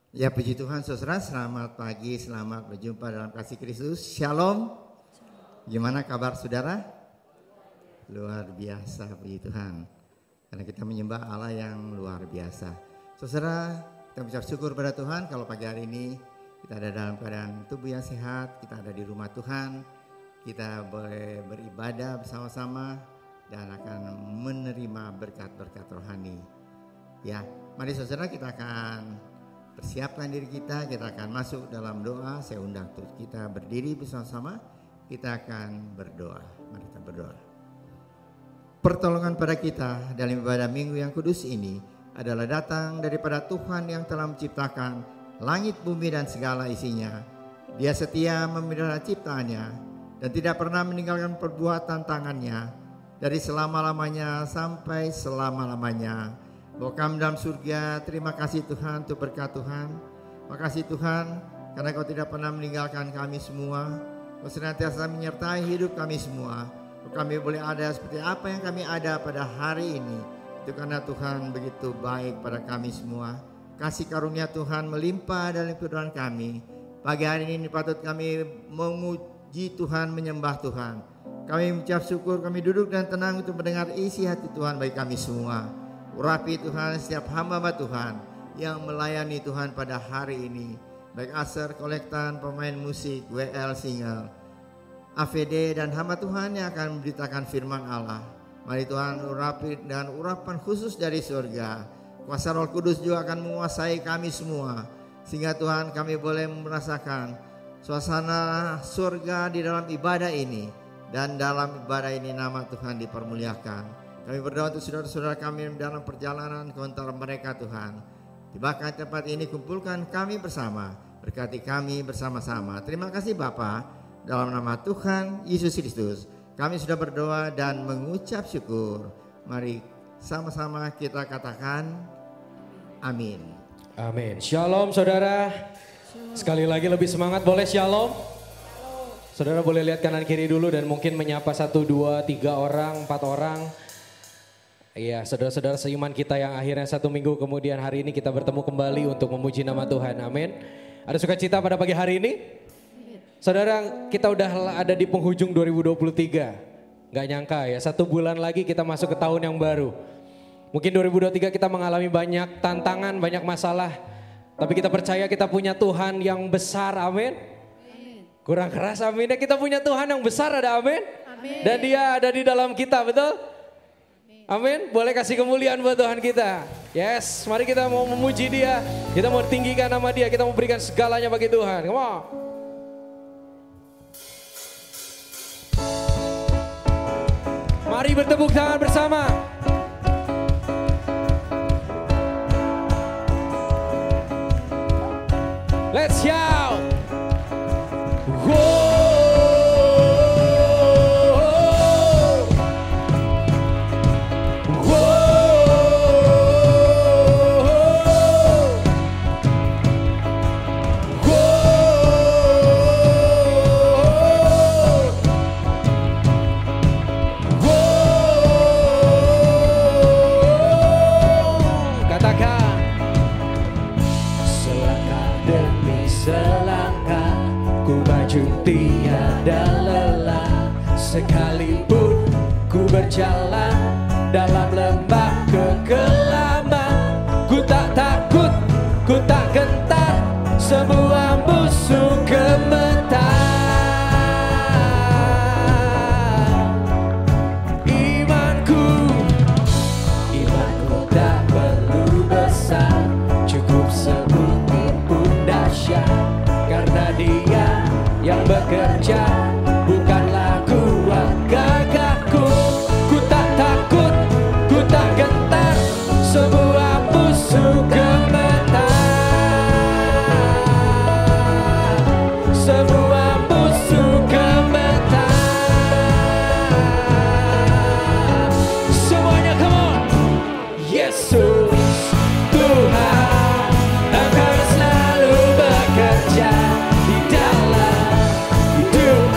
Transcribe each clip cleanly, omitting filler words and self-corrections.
Ya puji Tuhan saudara, selamat pagi, selamat berjumpa dalam kasih Kristus. Shalom. Gimana kabar saudara? Luar biasa puji Tuhan. Karena kita menyembah Allah yang luar biasa. Saudara, kita mengucap syukur pada Tuhan kalau pagi hari ini kita ada dalam keadaan tubuh yang sehat, kita ada di rumah Tuhan, kita boleh beribadah bersama-sama dan akan menerima berkat-berkat rohani. Ya, mari saudara kita akan persiapkan diri kita akan masuk dalam doa. Saya undang untuk kita berdiri bersama-sama, kita akan berdoa. Mari kita berdoa. Pertolongan pada kita dalam ibadah minggu yang kudus ini adalah datang daripada Tuhan yang telah menciptakan langit, bumi dan segala isinya. Dia setia memelihara ciptaannya dan tidak pernah meninggalkan perbuatan tangannya dari selama-lamanya sampai selama-lamanya. Bokam dalam surga, terima kasih Tuhan untuk berkat Tuhan. Makasih Tuhan karena Kau tidak pernah meninggalkan kami semua. Kau senantiasa menyertai hidup kami semua. Kami boleh ada seperti apa yang kami ada pada hari ini. Itu karena Tuhan begitu baik pada kami semua. Kasih karunia Tuhan melimpah dalam kehidupan kami. Pagi hari ini patut kami memuji Tuhan, menyembah Tuhan. Kami mengucap syukur, kami duduk dan tenang untuk mendengar isi hati Tuhan bagi kami semua. Urapi Tuhan setiap hamba Tuhan yang melayani Tuhan pada hari ini. Baik Aser, Kolektan, pemain musik, WL, single, AVD dan hamba Tuhan yang akan memberitakan firman Allah. Mari Tuhan urapi dan urapan khusus dari surga. Kuasa Roh Kudus juga akan menguasai kami semua. Sehingga Tuhan kami boleh merasakan suasana surga di dalam ibadah ini. Dan dalam ibadah ini nama Tuhan dipermuliakan. Kami berdoa untuk saudara-saudara kami dalam perjalanan ke antara mereka Tuhan. Tibakan tempat ini, kumpulkan kami bersama. Berkati kami bersama-sama. Terima kasih Bapa. Dalam nama Tuhan Yesus Kristus kami sudah berdoa dan mengucap syukur. Mari sama-sama kita katakan amin. Amin. Shalom saudara. Sekali lagi lebih semangat, boleh shalom. Saudara boleh lihat kanan kiri dulu dan mungkin menyapa 1, 2, 3 orang, 4 orang. Iya, saudara-saudara seiman kita yang akhirnya 1 minggu kemudian hari ini kita bertemu kembali untuk memuji nama Tuhan. Amin. Ada sukacita pada pagi hari ini? Saudara, kita udah ada di penghujung 2023. Gak nyangka ya, 1 bulan lagi kita masuk ke tahun yang baru. Mungkin 2023 kita mengalami banyak tantangan, banyak masalah. Tapi kita percaya kita punya Tuhan yang besar, amin. Kurang keras amin ya, kita punya Tuhan yang besar, ada amin. Dan Dia ada di dalam kita, betul? Amin, boleh kasih kemuliaan buat Tuhan kita. Yes, mari kita mau memuji Dia. Kita mau tinggikan nama Dia, kita mau berikan segalanya bagi Tuhan. Come on. Mari bertepuk tangan bersama. Let's shout. Whoa. Tiada lelah sekalipun ku berjalan dalam lembah kekelaman. Ku tak takut, ku tak gentar, semua musuh gemetar. Imanku tak perlu besar, cukup sebumi pun dahsyat. Karena Dia yang bekerja, bukanlah kuat gagahku. Ku tak takut, ku tak gentar, semua musuh gemetar. Semua musuh gemetar. Semuanya come on. Yesus Tuhan akan selalu bekerja di dalam hidup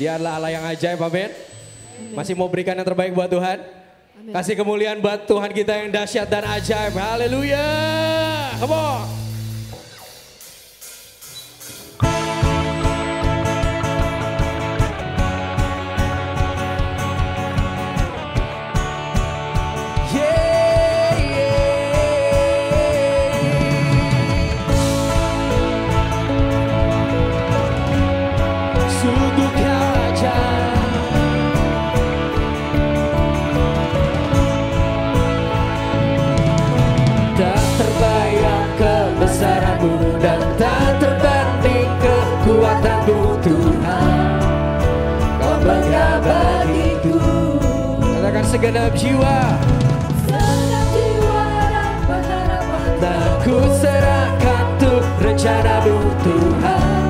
Dia adalah Allah yang ajaib, amin. Masih mau berikan yang terbaik buat Tuhan? Amin. Kasih kemuliaan buat Tuhan kita yang dahsyat dan ajaib. Haleluya. Come on. Segenap jiwa, dan pengharapan, tak ku serahkan untuk rencana-Mu Tuhan.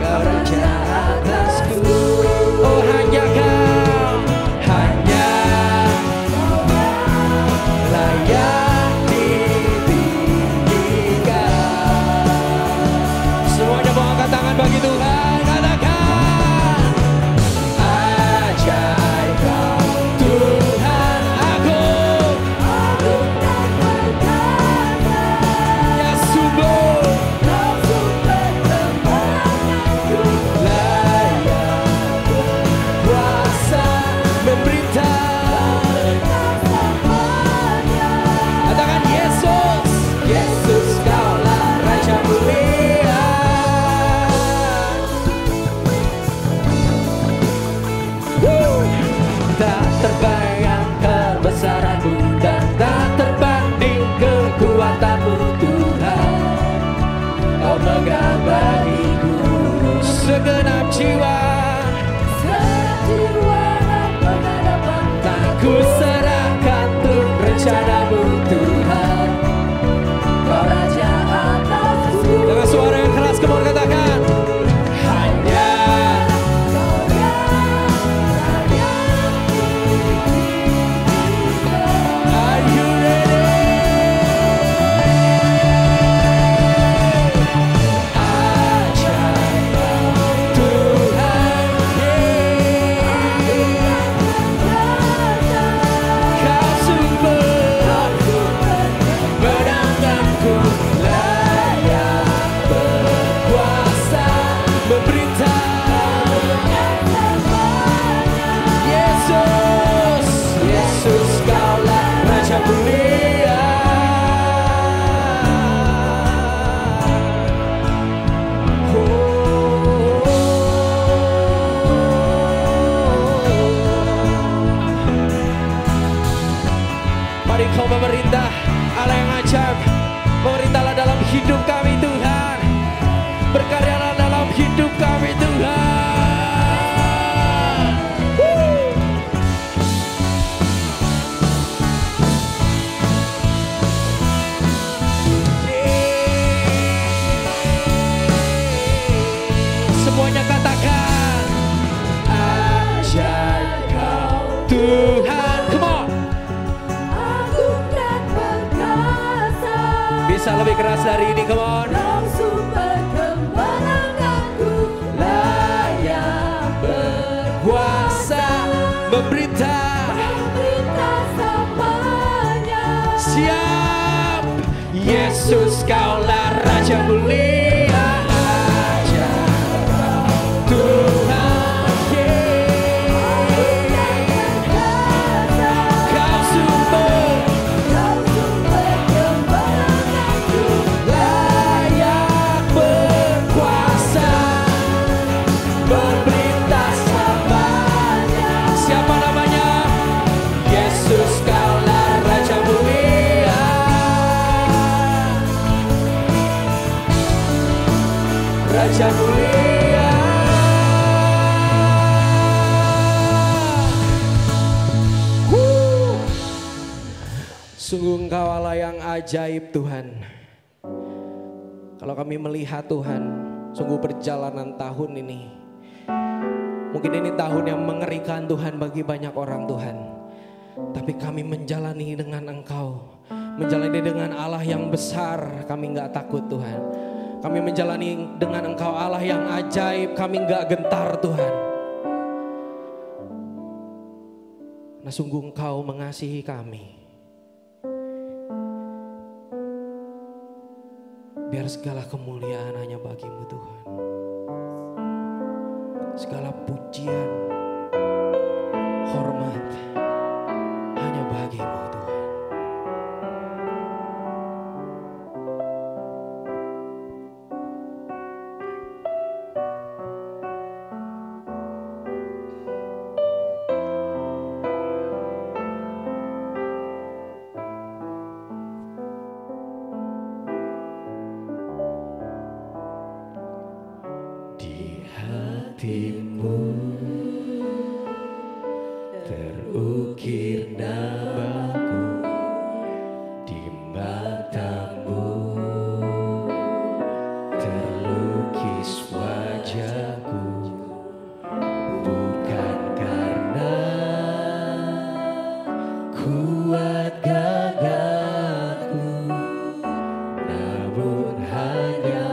Kau raja atasku, oh hanya Kau, hanya Kau layak ditinggikan. Semuanya mau angkat tangan bagi Tuhan, katakan. Segenap jiwa, dan pengharapan, tak ku serahkan untuk rencana-Mu Tuhan. Kau raja atasku. Dengan suara yang keras, kamu katakan. Hanya Kau yang layak ditinggikan. Are you ready? Mari Kau memerintah, Allah yang ajaib. Memerintahlah dalam hidup kami Tuhan. Berkaryalah dalam hidup kami Tuhan. Semuanya katakan. Ajaib Kau Tuhan. Come on. Bisa lebih keras dari ini, come on. Kau sumber kemenanganku, layak berkuasa, memberita semuanya. Siap, Yesus Kaulah Raja mulia, ajaib Tuhan. Raja mulia. Sungguh Engkau Allah yang ajaib Tuhan. Kalau kami melihat Tuhan, sungguh perjalanan tahun ini, mungkin ini tahun yang mengerikan Tuhan bagi banyak orang Tuhan. Tapi kami menjalani dengan Engkau, menjalani dengan Allah yang besar, kami gak takut Tuhan. Kami menjalani dengan Engkau Allah yang ajaib, kami gak gentar Tuhan. Nah sungguh Engkau mengasihi kami. Biar segala kemuliaan hanya bagi-Mu Tuhan. Segala pujian, hormat hanya bagi-Mu Tuhan. Hatimu terukir namaku, di matamu terlukis wajahku, bukan karena kuat gagahku, namun hanya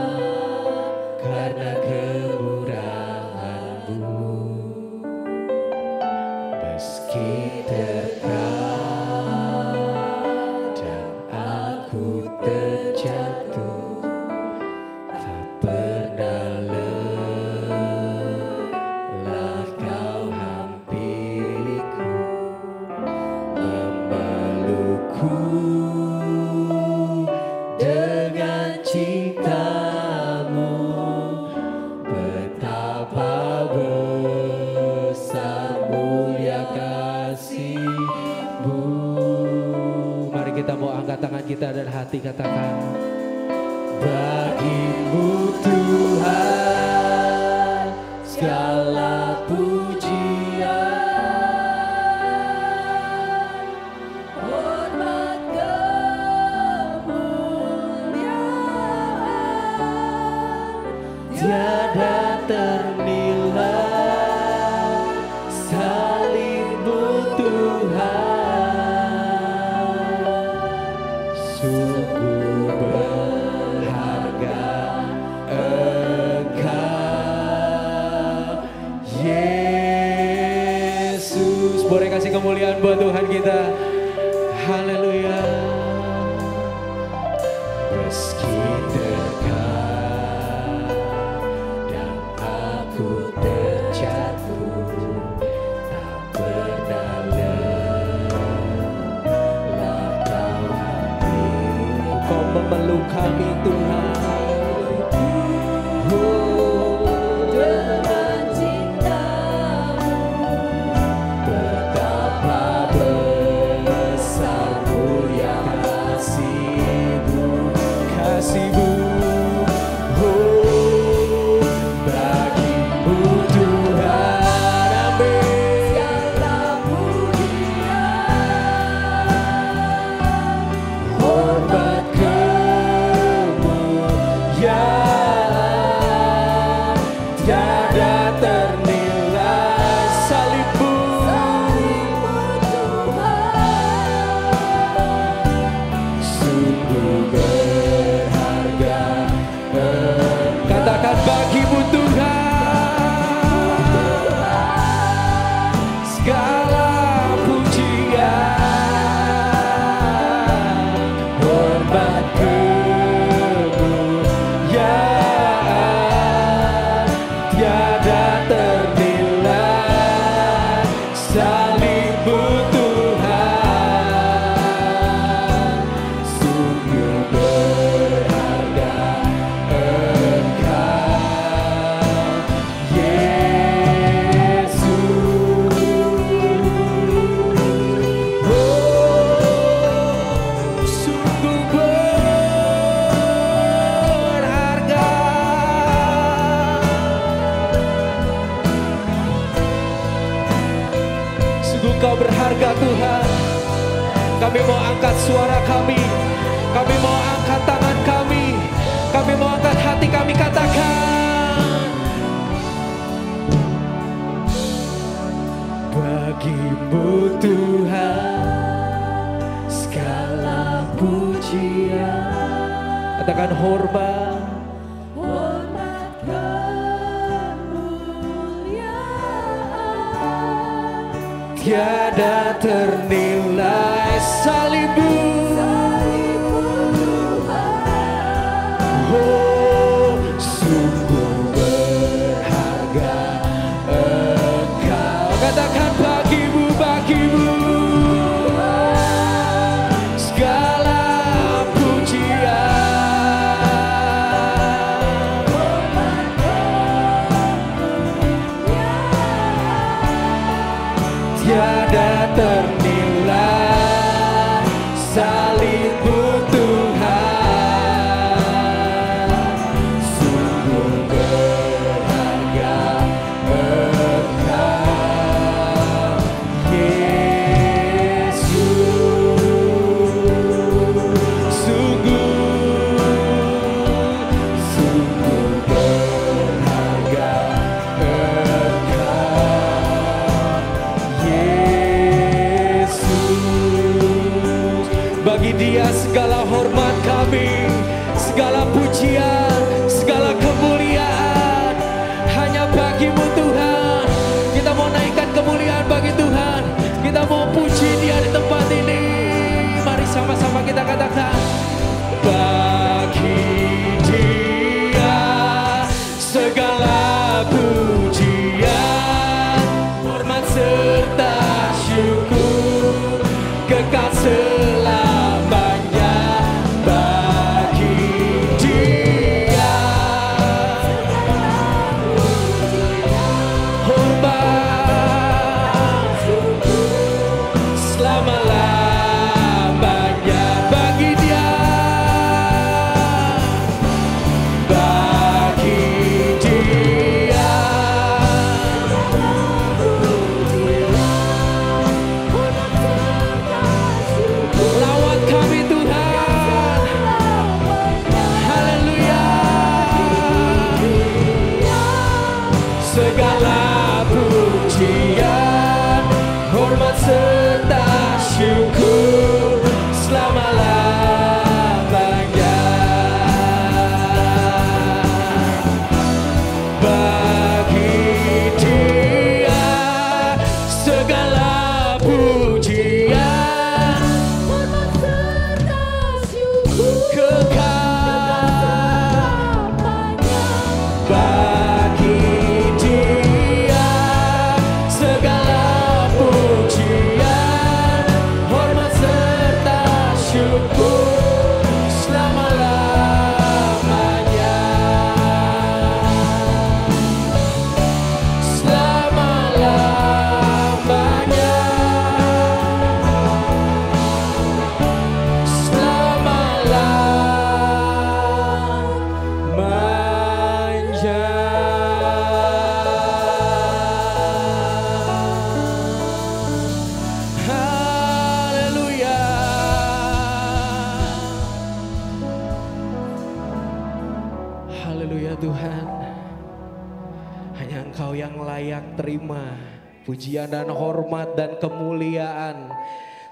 karena meski terkadang aku terjatuh, tak pernah lelah Kau hampiriku, memelukku dengan cintamu. Betapa besar mulia kasih-Mu. Mari kita mau angkat tangan kita dan hati, katakan, bagi-Mu Tuhan segala pujian, hormat kemuliaan, tiada ternilai, salib-Mu Tuhan, sungguh berharga Engkau, Yesus. boleh kasih kemuliaan buat Tuhan kita. Haleluya. Meski terkadang aku terjatuh, tak pernah lelah Kau hampiriku. Kau memeluk kami Tuhan. Dengan cinta-Mu, betapa besar mulia kasih-Mu, kasih-Mu. Oh, bagi-Mu Tuhan, amin. Segala pujian, hormat kemuliaan, tiada ternilai, salib-Mu Tuhan, sungguh berharga. Katakan bagi-Mu Tuhan segala pujian, Hormat kemuliaan, tiada ternilai, salib-Mu Tuhan, sungguh berharga Engkau, Yesus. sungguh berharga. Sungguh Kau berharga Tuhan. Kami mau angkat suara kami mau angkat tangan kami mau angkat hati kami, katakan, Bagi-Mu Tuhan segala pujian, katakan hormat hormat kemuliaan, tiada ternilai salibmu. Oh, sungguh berharga Engkau. Katakan bagimu, bagimu segala pujian. Tiada ternilai salibmu Tuhan, sungguh berharga Engkau Yesus, sungguh berharga Engkau Yesus. Bagi Dia segala hormat kami, segala pujian, segala kemuliaan hanya bagimu Tuhan. Kita mau naikkan kemuliaan bagi Tuhan. Kita mau puji Dia di tempat ini. Mari sama-sama kita katakan, bagi Dia segala pujian, hormat serta syukur kekal selamanya. Bagi Dia hormat selama-lamanya. Bagi Dia, bagi Dia lawat kami Tuhan. Haleluya. Segala pujian, hormat serta syukur selama-lamanya. Bagi Dia segala pujian, kekal. Bagi Dia segala pujian, hormat serta syukur selama-lamanya. Selama-lamanya. Haleluya. Haleluya Tuhan. Hanya Engkau yang layak terima pujian dan hormat dan kemuliaan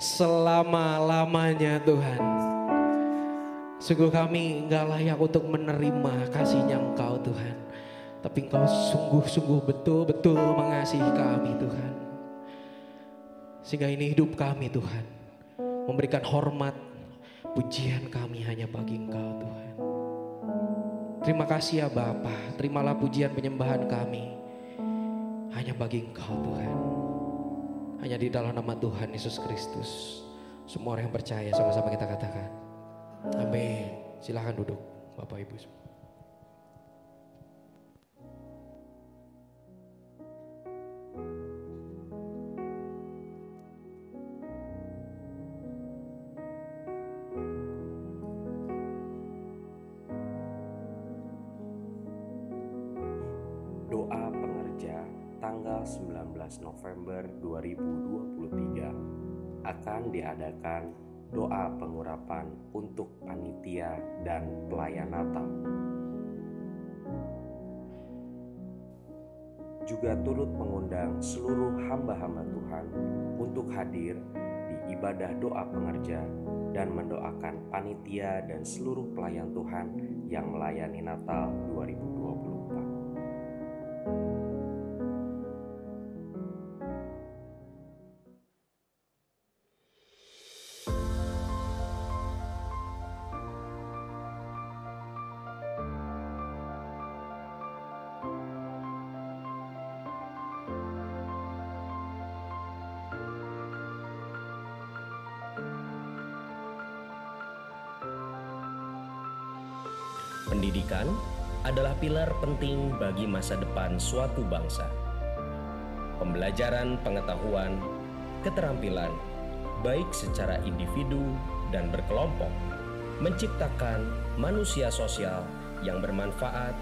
selama-lamanya Tuhan. Sungguh kami enggak layak untuk menerima kasih-Nya Engkau Tuhan. Tapi Engkau sungguh-sungguh betul-betul mengasihi kami Tuhan. Sehingga ini hidup kami Tuhan, memberikan hormat, pujian kami hanya bagi Engkau Tuhan. Terima kasih ya Bapa, terimalah pujian penyembahan kami hanya bagi Engkau Tuhan. Hanya di dalam nama Tuhan Yesus Kristus. Semua orang yang percaya sama-sama kita katakan amin. Silahkan duduk Bapak Ibu. Doa pengerja tanggal 19 November 2023 akan diadakan doa pengurapan untuk panitia dan pelayan Natal. Juga turut mengundang seluruh hamba-hamba Tuhan untuk hadir di ibadah doa pengerja dan mendoakan panitia dan seluruh pelayan Tuhan yang melayani Natal 2024. Pendidikan adalah pilar penting bagi masa depan suatu bangsa. Pembelajaran pengetahuan, keterampilan, baik secara individu dan berkelompok, menciptakan manusia sosial yang bermanfaat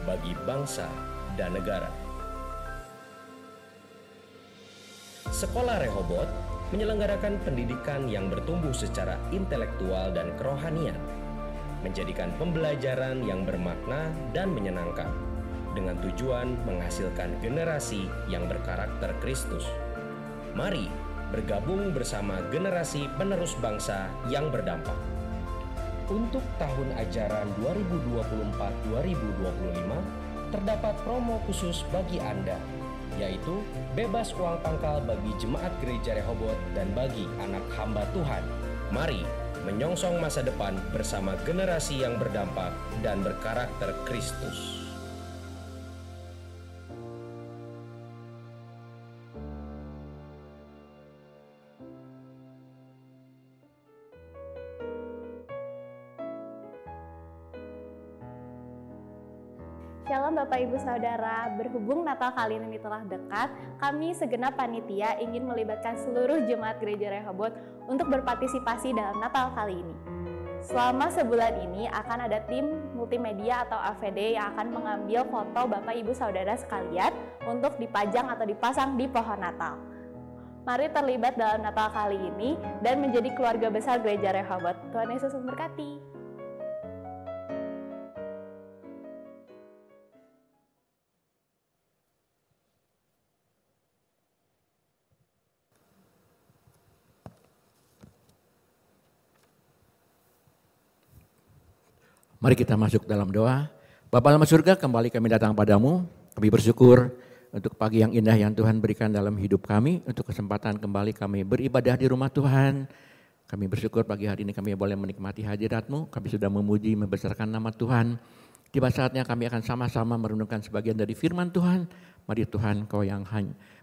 bagi bangsa dan negara. Sekolah Rehobot menyelenggarakan pendidikan yang bertumbuh secara intelektual dan kerohanian, menjadikan pembelajaran yang bermakna dan menyenangkan, dengan tujuan menghasilkan generasi yang berkarakter Kristus. Mari bergabung bersama generasi penerus bangsa yang berdampak. Untuk tahun ajaran 2024-2025, terdapat promo khusus bagi Anda, yaitu bebas uang pangkal bagi jemaat gereja Rehobot dan bagi anak hamba Tuhan. Mari menyongsong masa depan bersama generasi yang berdampak dan berkarakter Kristus. Shalom Bapak Ibu Saudara, berhubung Natal kali ini telah dekat, kami segenap panitia ingin melibatkan seluruh jemaat gereja Rehobot untuk berpartisipasi dalam Natal kali ini. Selama sebulan ini akan ada tim multimedia atau AVD yang akan mengambil foto Bapak Ibu Saudara sekalian untuk dipajang atau dipasang di pohon Natal. Mari terlibat dalam Natal kali ini dan menjadi keluarga besar gereja Rehobot. Tuhan Yesus memberkati. Mari kita masuk dalam doa. Bapa dalam surga, kembali kami datang padamu. Kami bersyukur untuk pagi yang indah yang Tuhan berikan dalam hidup kami. Untuk kesempatan kembali kami beribadah di rumah Tuhan. Kami bersyukur pagi hari ini kami boleh menikmati hadirat-Mu. Kami sudah memuji, membesarkan nama Tuhan. Tiba saatnya kami akan sama-sama merenungkan sebagian dari firman Tuhan. Mari Tuhan, Kau yang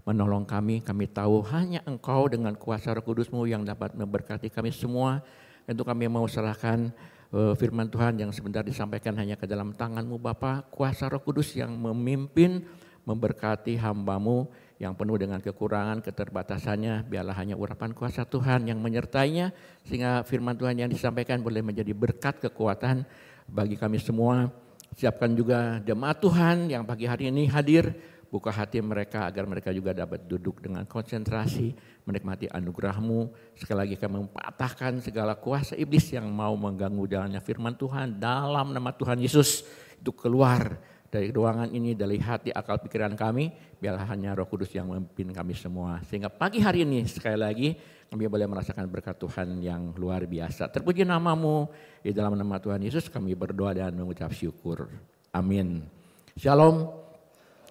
menolong kami. Kami tahu hanya Engkau dengan kuasa Roh Kudus-Mu yang dapat memberkati kami semua. Tentu kami mau serahkan firman Tuhan yang sebentar disampaikan hanya ke dalam tangan-Mu Bapa, kuasa Roh Kudus yang memimpin, memberkati hamba-Mu yang penuh dengan kekurangan, keterbatasannya, biarlah hanya urapan kuasa Tuhan yang menyertainya, sehingga firman Tuhan yang disampaikan boleh menjadi berkat kekuatan bagi kami semua. Siapkan juga jemaat Tuhan yang pagi hari ini hadir, buka hati mereka agar mereka juga dapat duduk dengan konsentrasi, menikmati anugerah-Mu. Sekali lagi kami mempatahkan segala kuasa iblis yang mau mengganggu jalannya firman Tuhan dalam nama Tuhan Yesus. Itu keluar dari ruangan ini, dari hati, akal, pikiran kami. Biarlah hanya Roh Kudus yang memimpin kami semua. Sehingga pagi hari ini sekali lagi kami boleh merasakan berkat Tuhan yang luar biasa. Terpuji nama-Mu, di dalam nama Tuhan Yesus kami berdoa dan mengucap syukur. Amin. Shalom.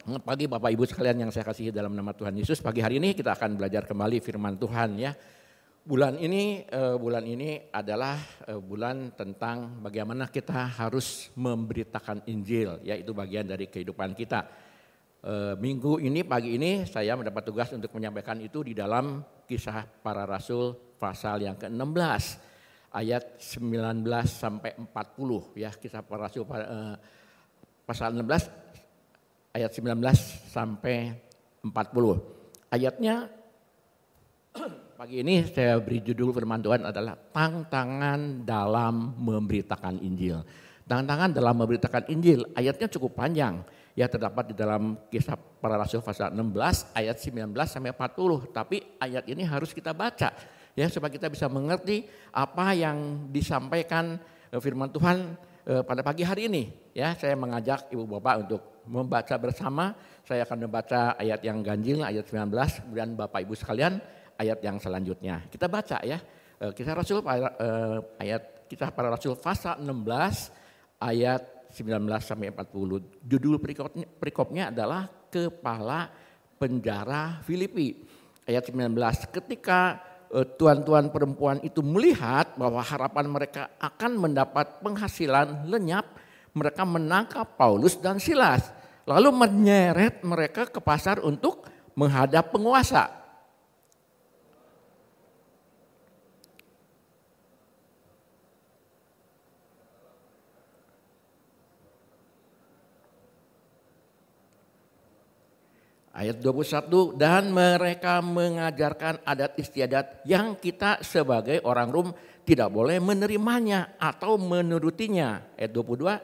Pagi Bapak Ibu sekalian yang saya kasihi dalam nama Tuhan Yesus, pagi hari ini kita akan belajar kembali firman Tuhan ya. Bulan ini adalah bulan tentang bagaimana kita harus memberitakan Injil, yaitu bagian dari kehidupan kita. Minggu ini, pagi ini saya mendapat tugas untuk menyampaikan itu di dalam Kisah Para Rasul pasal yang ke-16 ayat 19 sampai 40 ya. Kisah Para Rasul pasal 16 ayat 19 sampai 40. Ayatnya pagi ini saya beri judul firman Tuhan adalah tantangan dalam memberitakan Injil. Tantangan dalam memberitakan Injil, ayatnya cukup panjang. Ya, terdapat di dalam Kisah Para Rasul pasal 16 ayat 19 sampai 40. Tapi ayat ini harus kita baca ya supaya kita bisa mengerti apa yang disampaikan firman Tuhan pada pagi hari ini. Ya, saya mengajak Ibu Bapak untuk membaca bersama. Saya akan membaca ayat yang ganjil, ayat 19, kemudian Bapak Ibu sekalian ayat yang selanjutnya. Kita baca ya, Kisah Kisah Para Rasul pasal 16 ayat 19 sampai 40. Judul perikopnya adalah Kepala Penjara Filipi. Ayat 19, ketika tuan-tuan perempuan itu melihat bahwa harapan mereka akan mendapat penghasilan lenyap, mereka menangkap Paulus dan Silas, lalu menyeret mereka ke pasar untuk menghadap penguasa. Ayat 21, dan mereka mengajarkan adat istiadat yang kita sebagai orang Rom tidak boleh menerimanya atau menurutinya. Ayat 22,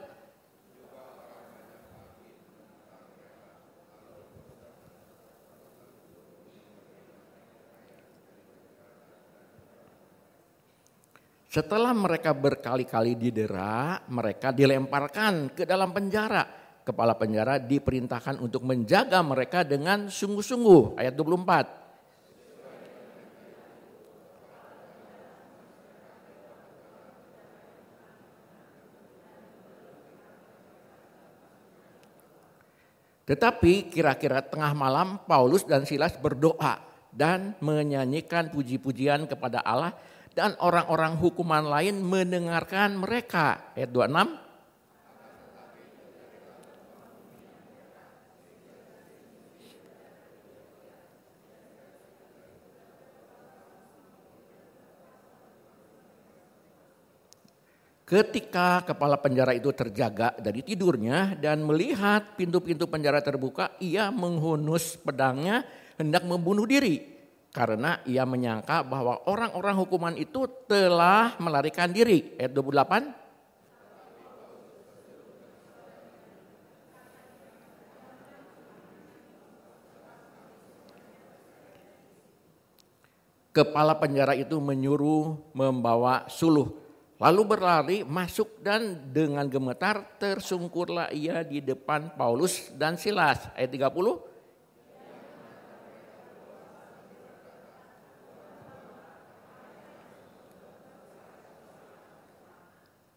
setelah mereka berkali-kali didera, mereka dilemparkan ke dalam penjara. Kepala penjara diperintahkan untuk menjaga mereka dengan sungguh-sungguh. Ayat 24. Tetapi kira-kira tengah malam Paulus dan Silas berdoa dan menyanyikan puji-pujian kepada Allah, dan orang-orang hukuman lain mendengarkan mereka. Ayat 26. Ketika kepala penjara itu terjaga dari tidurnya dan melihat pintu-pintu penjara terbuka, ia menghunus pedangnya hendak membunuh diri. Karena ia menyangka bahwa orang-orang hukuman itu telah melarikan diri. Ayat 28. Kepala penjara itu menyuruh membawa suluh. Lalu berlari masuk dan dengan gemetar tersungkurlah ia di depan Paulus dan Silas. Ayat 30.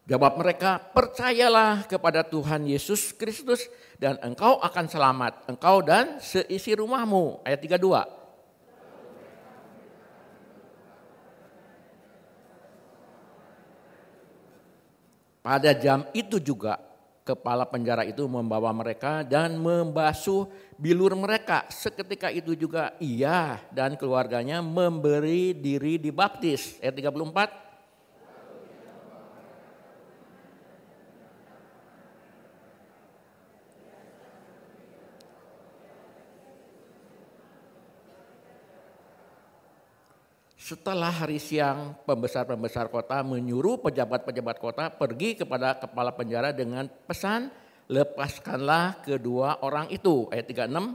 Jawab mereka, percayalah kepada Tuhan Yesus Kristus dan engkau akan selamat, engkau dan seisi rumahmu. Ayat 32. Pada jam itu juga kepala penjara itu membawa mereka dan membasuh bilur mereka. Seketika itu juga ia dan keluarganya memberi diri dibaptis. Ayat 34. Setelah hari siang, pembesar-pembesar kota menyuruh pejabat-pejabat kota pergi kepada kepala penjara dengan pesan, lepaskanlah kedua orang itu. Ayat 36.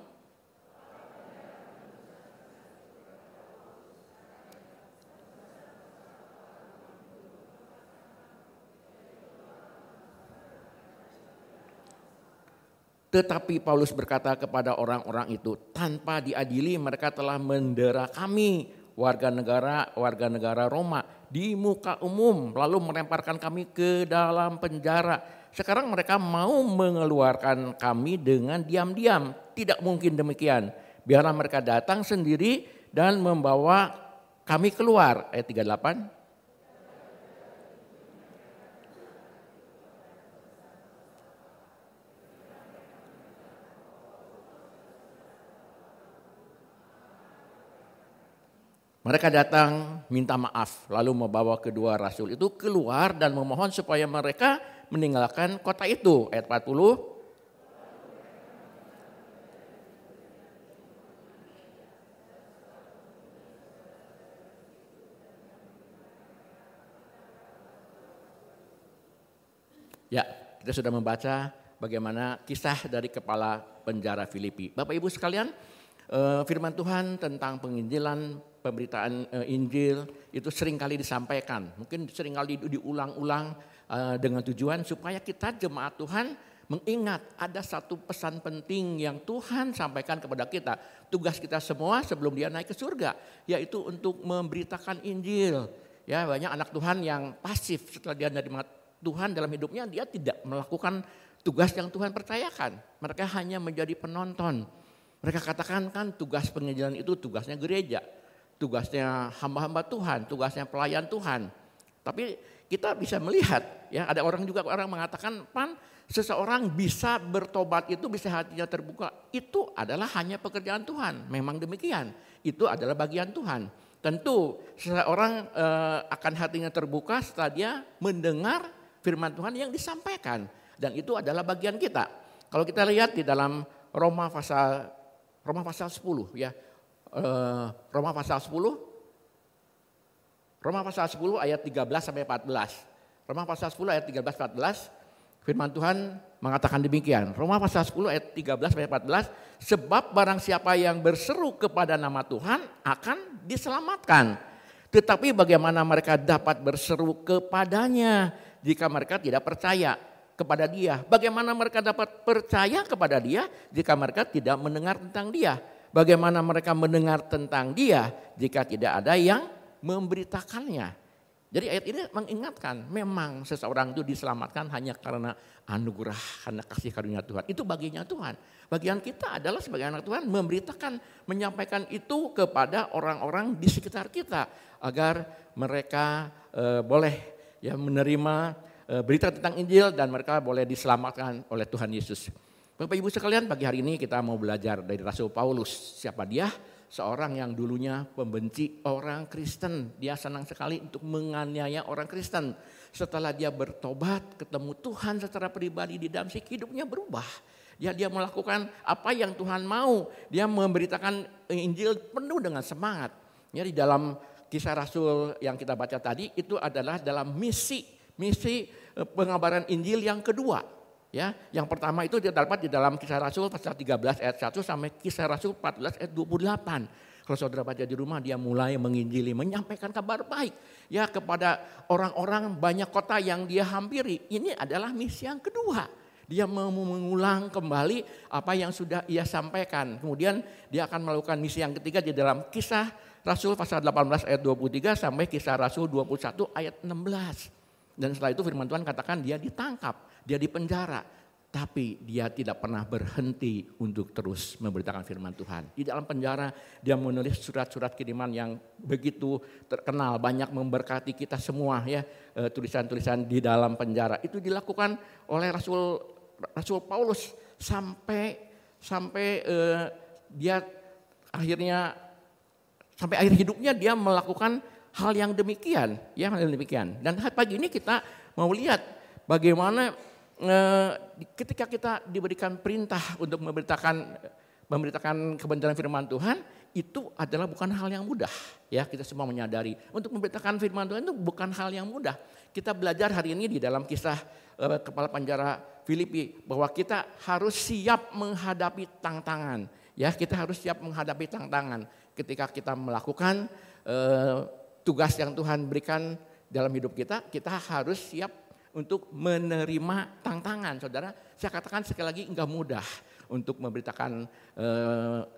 Tetapi Paulus berkata kepada orang-orang itu, tanpa diadili mereka telah mendera kami, warga negara Roma di muka umum, lalu melemparkan kami ke dalam penjara. Sekarang mereka mau mengeluarkan kami dengan diam-diam. Tidak mungkin demikian. Biarlah mereka datang sendiri dan membawa kami keluar. Ayat 38. Mereka datang minta maaf, lalu membawa kedua rasul itu keluar dan memohon supaya mereka meninggalkan kota itu. Ayat 40. Ya, kita sudah membaca bagaimana kisah dari kepala penjara Filipi. Bapak Ibu sekalian, firman Tuhan tentang penginjilan, pemberitaan Injil itu seringkali disampaikan. Mungkin seringkali diulang-ulang dengan tujuan supaya kita jemaat Tuhan mengingat ada satu pesan penting yang Tuhan sampaikan kepada kita. Tugas kita semua sebelum dia naik ke surga, yaitu untuk memberitakan Injil. Ya, banyak anak Tuhan yang pasif setelah dia menerima Tuhan dalam hidupnya, dia tidak melakukan tugas yang Tuhan percayakan. Mereka hanya menjadi penonton. Mereka katakan kan tugas penginjilan itu tugasnya gereja, tugasnya hamba-hamba Tuhan, tugasnya pelayan Tuhan. Tapi kita bisa melihat, ya ada orang mengatakan, seseorang bisa bertobat itu, bisa hatinya terbuka, itu adalah hanya pekerjaan Tuhan. Memang demikian, itu adalah bagian Tuhan. Tentu seseorang akan hatinya terbuka setelah dia mendengar firman Tuhan yang disampaikan. Dan itu adalah bagian kita. Kalau kita lihat di dalam Roma pasal Roma pasal 10 ya. Roma pasal 10 ayat 13 sampai 14. Roma pasal 10 ayat 13 14 firman Tuhan mengatakan demikian. Roma pasal 10 ayat 13 sampai 14, sebab barang siapa yang berseru kepada nama Tuhan akan diselamatkan. Tetapi bagaimana mereka dapat berseru kepadanya jika mereka tidak percaya kepada Dia? Bagaimana mereka dapat percaya kepada Dia jika mereka tidak mendengar tentang Dia? Bagaimana mereka mendengar tentang Dia jika tidak ada yang memberitakannya? Jadi ayat ini mengingatkan memang seseorang itu diselamatkan hanya karena anugerah, karena kasih karunia Tuhan. Itu baginya Tuhan. Bagian kita adalah sebagai anak Tuhan memberitakan, menyampaikan itu kepada orang-orang di sekitar kita agar mereka boleh ya menerima berita tentang Injil dan mereka boleh diselamatkan oleh Tuhan Yesus. Bapak Ibu sekalian, pagi hari ini kita mau belajar dari Rasul Paulus. Siapa dia? Seorang yang dulunya pembenci orang Kristen. Dia senang sekali untuk menganiaya orang Kristen. Setelah dia bertobat, ketemu Tuhan secara pribadi di Damsyik, hidupnya berubah. Dia melakukan apa yang Tuhan mau. Dia memberitakan Injil penuh dengan semangat. Ya, di dalam Kisah Rasul yang kita baca tadi itu adalah dalam misi pengabaran Injil yang kedua. Ya, yang pertama itu terdapat di dalam Kisah Rasul pasal 13 ayat 1 sampai Kisah Rasul 14 ayat 28. Kalau saudara baca di rumah, dia mulai menginjili, menyampaikan kabar baik ya kepada orang-orang banyak kota yang dia hampiri. Ini adalah misi yang kedua. Dia mau mengulang kembali apa yang sudah ia sampaikan. Kemudian dia akan melakukan misi yang ketiga di dalam Kisah Rasul pasal 18 ayat 23 sampai Kisah Rasul 21 ayat 16. Dan setelah itu firman Tuhan katakan dia ditangkap, dia dipenjara. Tapi dia tidak pernah berhenti untuk terus memberitakan firman Tuhan. Di dalam penjara dia menulis surat-surat kiriman yang begitu terkenal. Banyak memberkati kita semua ya. Tulisan-tulisan di dalam penjara. Itu dilakukan oleh Rasul Paulus sampai dia akhirnya sampai akhir hidupnya dia melakukan hal yang demikian, ya hal yang demikian. Dan pagi ini kita mau lihat bagaimana ketika kita diberikan perintah untuk memberitakan kebenaran firman Tuhan, itu adalah bukan hal yang mudah. Ya, kita semua menyadari untuk memberitakan firman Tuhan itu bukan hal yang mudah. Kita belajar hari ini di dalam kisah kepala penjara Filipi bahwa kita harus siap menghadapi tantangan. Ya, kita harus siap menghadapi tantangan ketika kita melakukan tugas yang Tuhan berikan dalam hidup kita. Kita harus siap untuk menerima tantangan. Saudara, saya katakan sekali lagi enggak mudah untuk memberitakan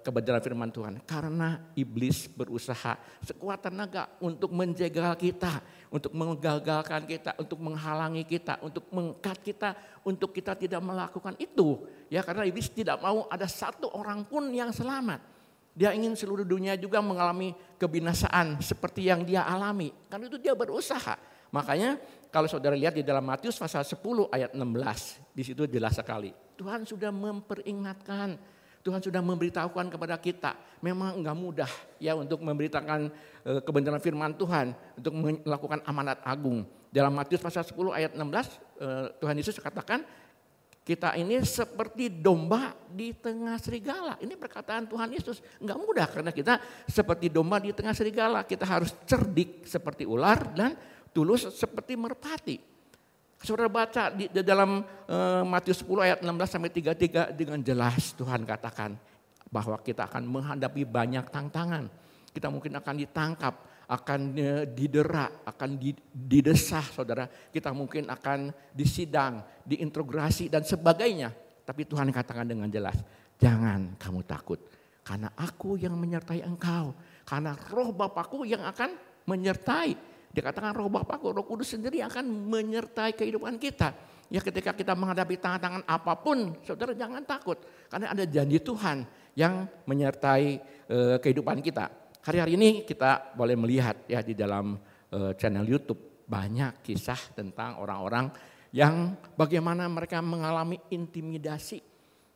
kebenaran firman Tuhan. Karena iblis berusaha sekuat tenaga untuk menjegal kita, untuk menggagalkan kita, untuk menghalangi kita, untuk mengangkat kita, untuk kita tidak melakukan itu. Ya, karena iblis tidak mau ada satu orang pun yang selamat. Dia ingin seluruh dunia juga mengalami kebinasaan seperti yang dia alami. Karena itu dia berusaha. Makanya kalau saudara lihat di dalam Matius pasal 10 ayat 16. Di situ jelas sekali. Tuhan sudah memperingatkan. Tuhan sudah memberitahukan kepada kita. Memang enggak mudah ya untuk memberitakan kebenaran firman Tuhan. Untuk melakukan amanat agung. Dalam Matius pasal 10 ayat 16 Tuhan Yesus katakan, kita ini seperti domba di tengah serigala. Ini perkataan Tuhan Yesus. Enggak mudah karena kita seperti domba di tengah serigala. Kita harus cerdik seperti ular dan tulus seperti merpati. Saudara baca di dalam Matius 10 ayat 16 sampai 33 dengan jelas Tuhan katakan bahwa kita akan menghadapi banyak tantangan. Kita mungkin akan ditangkap, akan didera, akan didesah saudara. Kita mungkin akan disidang, diintegrasi dan sebagainya. Tapi Tuhan katakan dengan jelas, jangan kamu takut. Karena aku yang menyertai engkau. Karena roh Bapakku yang akan menyertai. Dikatakan roh Bapakku, Roh Kudus sendiri akan menyertai kehidupan kita. Ya, ketika kita menghadapi tantangan apapun, saudara jangan takut. Karena ada janji Tuhan yang menyertai kehidupan kita. Hari-hari ini kita boleh melihat ya di dalam channel YouTube banyak kisah tentang orang-orang yang bagaimana mereka mengalami intimidasi,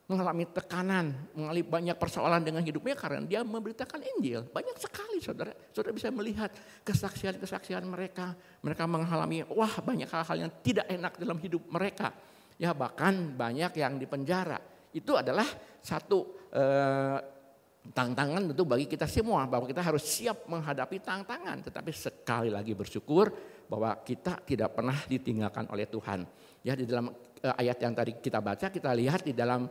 mengalami tekanan, mengalami banyak persoalan dengan hidupnya karena dia memberitakan Injil. Banyak sekali saudara bisa melihat kesaksian-kesaksian mereka. Mereka mengalami banyak hal-hal yang tidak enak dalam hidup mereka. Ya, bahkan banyak yang dipenjara. Itu adalah satu tantangan tentu bagi kita semua, bahwa kita harus siap menghadapi tantangan. Tetapi sekali lagi bersyukur bahwa kita tidak pernah ditinggalkan oleh Tuhan. Ya, di dalam ayat yang tadi kita baca, kita lihat di dalam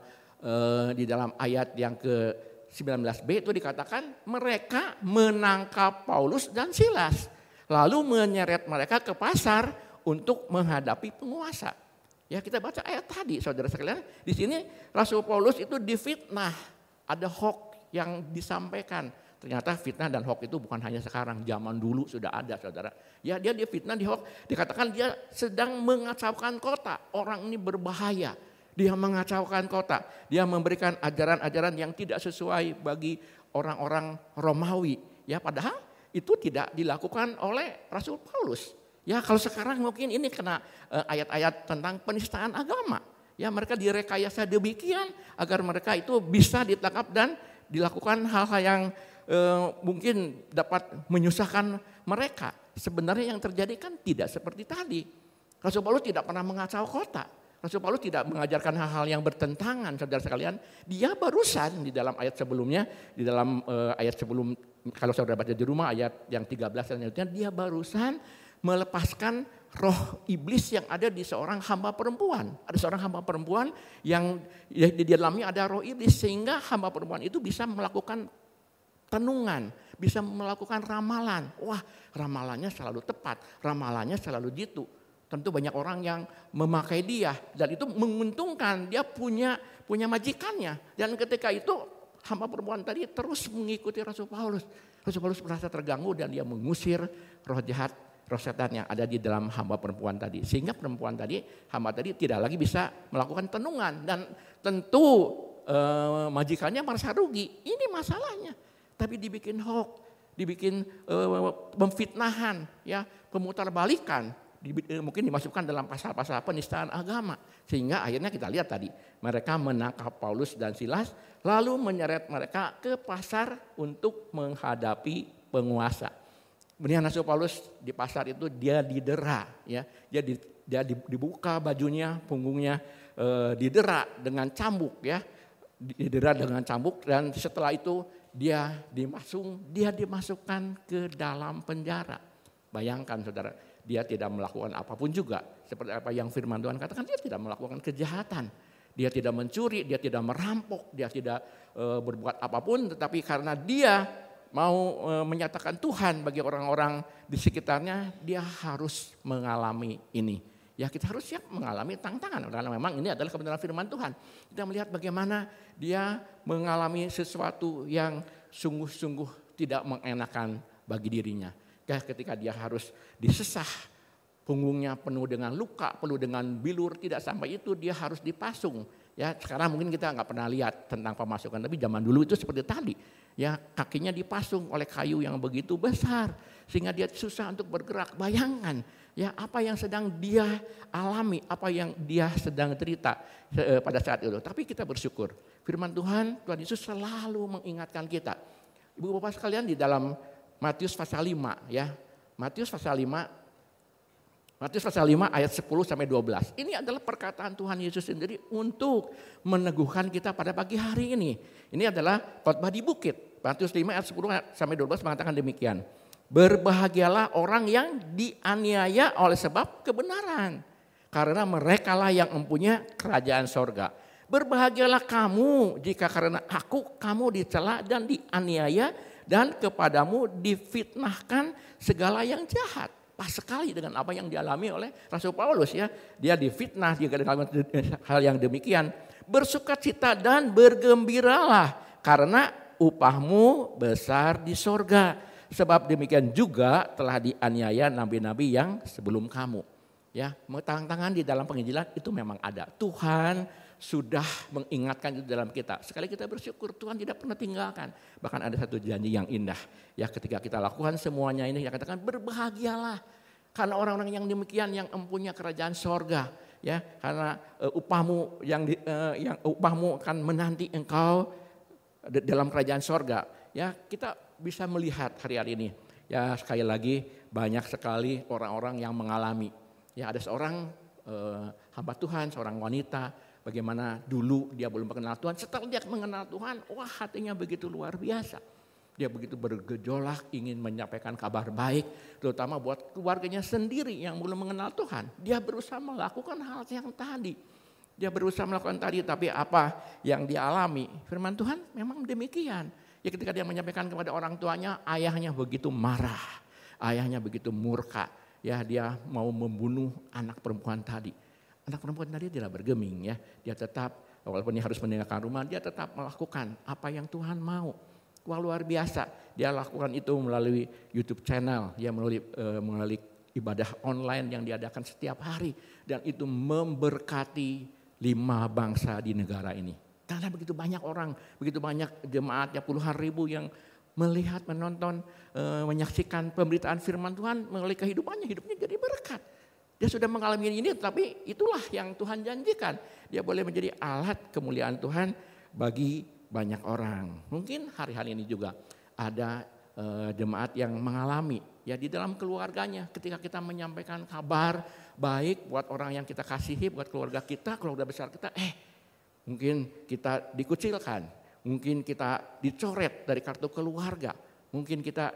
ayat yang ke-19b itu dikatakan mereka menangkap Paulus dan Silas, lalu menyeret mereka ke pasar untuk menghadapi penguasa. Ya, kita baca ayat tadi, saudara sekalian. Di sini Rasul Paulus itu difitnah, ada hoax yang disampaikan. Ternyata fitnah dan hoax itu bukan hanya sekarang, zaman dulu sudah ada, saudara. Ya, dia difitnah, di hoax, dikatakan dia sedang mengacaukan kota. Orang ini berbahaya. Dia mengacaukan kota. Dia memberikan ajaran-ajaran yang tidak sesuai bagi orang-orang Romawi. Ya, padahal itu tidak dilakukan oleh Rasul Paulus. Ya, kalau sekarang mungkin ini kena ayat-ayat tentang penistaan agama. Ya, mereka direkayasa demikian agar mereka itu bisa ditangkap dan dilakukan hal-hal yang mungkin dapat menyusahkan mereka. Sebenarnya yang terjadi kan tidak seperti tadi. Rasul Paulus tidak pernah mengacau kota. Rasul Paulus tidak mengajarkan hal-hal yang bertentangan, saudara sekalian. Dia barusan di dalam ayat sebelumnya, di dalam ayat sebelum, kalau saudara baca di rumah ayat yang 13 selanjutnya, dia barusan melepaskan roh iblis yang ada di seorang hamba perempuan. Ada seorang hamba perempuan yang di dalamnya ada roh iblis, sehingga hamba perempuan itu bisa melakukan tenungan, bisa melakukan ramalan. Wah, ramalannya selalu tepat, ramalannya selalu jitu. Tentu banyak orang yang memakai dia dan itu menguntungkan, dia punya majikannya. Dan ketika itu hamba perempuan tadi terus mengikuti Rasul Paulus. Rasul Paulus merasa terganggu dan dia mengusir roh jahat, roh setan yang ada di dalam hamba perempuan tadi. Sehingga perempuan tadi, hamba tadi tidak lagi bisa melakukan tenungan. Dan tentu majikannya merasa rugi. Ini masalahnya. Tapi dibikin hoax, dibikin pemfitnahan, ya, pemutarbalikan. Mungkin dimasukkan dalam pasal-pasal penistaan agama. Sehingga akhirnya kita lihat tadi, mereka menangkap Paulus dan Silas, lalu menyeret mereka ke pasar untuk menghadapi penguasa. Kemudian Rasul Paulus di pasar itu dia didera, ya, dia dibuka bajunya, punggungnya didera dengan cambuk, ya, didera dengan cambuk, dan setelah itu dia dimasukkan ke dalam penjara. Bayangkan, saudara, dia tidak melakukan apapun juga, seperti apa yang firman Tuhan katakan, dia tidak melakukan kejahatan, dia tidak mencuri, dia tidak merampok, dia tidak berbuat apapun, tetapi karena dia mau menyatakan Tuhan bagi orang-orang di sekitarnya, dia harus mengalami ini. Ya, kita harus siap mengalami tantangan, karena memang ini adalah kebenaran firman Tuhan. Kita melihat bagaimana dia mengalami sesuatu yang sungguh-sungguh tidak mengenakan bagi dirinya. Ya, ketika dia harus disesah, punggungnya penuh dengan luka, penuh dengan bilur, tidak sampai itu dia harus dipasung. Ya, sekarang mungkin kita nggak pernah lihat tentang pemasukan, tapi zaman dulu itu seperti tadi. Ya, kakinya dipasung oleh kayu yang begitu besar sehingga dia susah untuk bergerak. Bayangkan, ya, apa yang sedang dia alami, apa yang dia sedang cerita pada saat itu. Tapi kita bersyukur, firman Tuhan Yesus selalu mengingatkan kita. Ibu bapak sekalian, di dalam Matius pasal 5, ya. Matius pasal 5 ayat 10 sampai 12. Ini adalah perkataan Tuhan Yesus sendiri untuk meneguhkan kita pada pagi hari ini. Ini adalah khotbah di bukit. Matius 5 ayat 10 sampai 12 mengatakan demikian. Berbahagialah orang yang dianiaya oleh sebab kebenaran, karena merekalah yang mempunyai kerajaan sorga. Berbahagialah kamu jika karena aku kamu dicela dan dianiaya dan kepadamu difitnahkan segala yang jahat. Pas sekali dengan apa yang dialami oleh Rasul Paulus, ya. Dia difitnah jika dengan hal yang demikian. Bersukacita dan bergembiralah karena upahmu besar di sorga. Sebab demikian juga telah dianiaya nabi-nabi yang sebelum kamu. Ya, tantangan di dalam penginjilan itu memang ada. Tuhan sudah mengingatkan itu dalam kita. Sekali kita bersyukur, Tuhan tidak pernah tinggalkan. Bahkan ada satu janji yang indah. Ya, ketika kita lakukan semuanya ini, yang katakan berbahagialah. Karena orang-orang yang demikian yang mempunyai kerajaan sorga. Ya, karena upahmu yang upahmu akan menanti engkau dalam kerajaan sorga. Ya, kita bisa melihat hari-hari ini. Ya, sekali lagi banyak sekali orang-orang yang mengalami. Ya, ada seorang hamba Tuhan, seorang wanita Bagaimana dulu dia belum mengenal Tuhan, setelah dia mengenal Tuhan, wah hatinya begitu luar biasa. Dia begitu bergejolak ingin menyampaikan kabar baik, terutama buat keluarganya sendiri yang belum mengenal Tuhan. Dia berusaha melakukan hal yang tadi. Dia berusaha melakukan tadi, tapi apa yang dia alami? Firman Tuhan memang demikian. Ya ketika dia menyampaikan kepada orang tuanya, ayahnya begitu marah, ayahnya begitu murka. Ya dia mau membunuh anak perempuan tadi. Anak perempuan tadi tidak bergeming ya. Dia tetap, walaupun dia harus meninggalkan rumah, dia tetap melakukan apa yang Tuhan mau. Wah luar biasa. Dia lakukan itu melalui YouTube channel, ya melalui ibadah online yang diadakan setiap hari. Dan itu memberkati 5 bangsa di negara ini. Karena begitu banyak orang, begitu banyak jemaatnya puluhan ribu yang melihat, menonton, menyaksikan pemberitaan firman Tuhan melalui kehidupannya, hidupnya jadi berkat. Dia sudah mengalami ini, tapi itulah yang Tuhan janjikan. Dia boleh menjadi alat kemuliaan Tuhan bagi banyak orang. Mungkin hari-hari ini juga ada jemaat yang mengalami ya di dalam keluarganya ketika kita menyampaikan kabar baik buat orang yang kita kasihi, buat keluarga kita, keluarga besar kita, mungkin kita dikucilkan, mungkin kita dicoret dari kartu keluarga, mungkin kita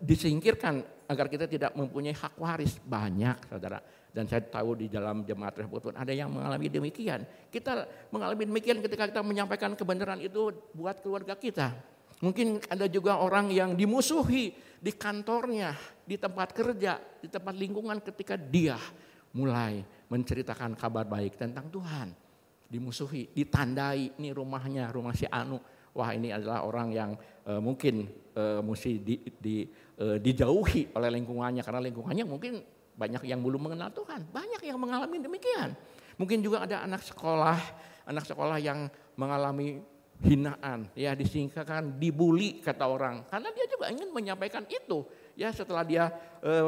disingkirkan agar kita tidak mempunyai hak waris. Banyak saudara, dan saya tahu di dalam jemaat Rehoboth ada yang mengalami demikian. Kita mengalami demikian ketika kita menyampaikan kebenaran itu buat keluarga kita. Mungkin ada juga orang yang dimusuhi di kantornya, di tempat kerja, di tempat lingkungan ketika dia mulai menceritakan kabar baik tentang Tuhan. Dimusuhi, ditandai, ini rumahnya, rumah si Anu. Wah ini adalah orang yang mungkin mesti dijauhi oleh lingkungannya, karena lingkungannya mungkin banyak yang belum mengenal Tuhan. Banyak yang mengalami demikian. Mungkin juga ada anak sekolah yang mengalami hinaan, ya disingkirkan, dibully kata orang. Karena dia juga ingin menyampaikan itu. Ya setelah dia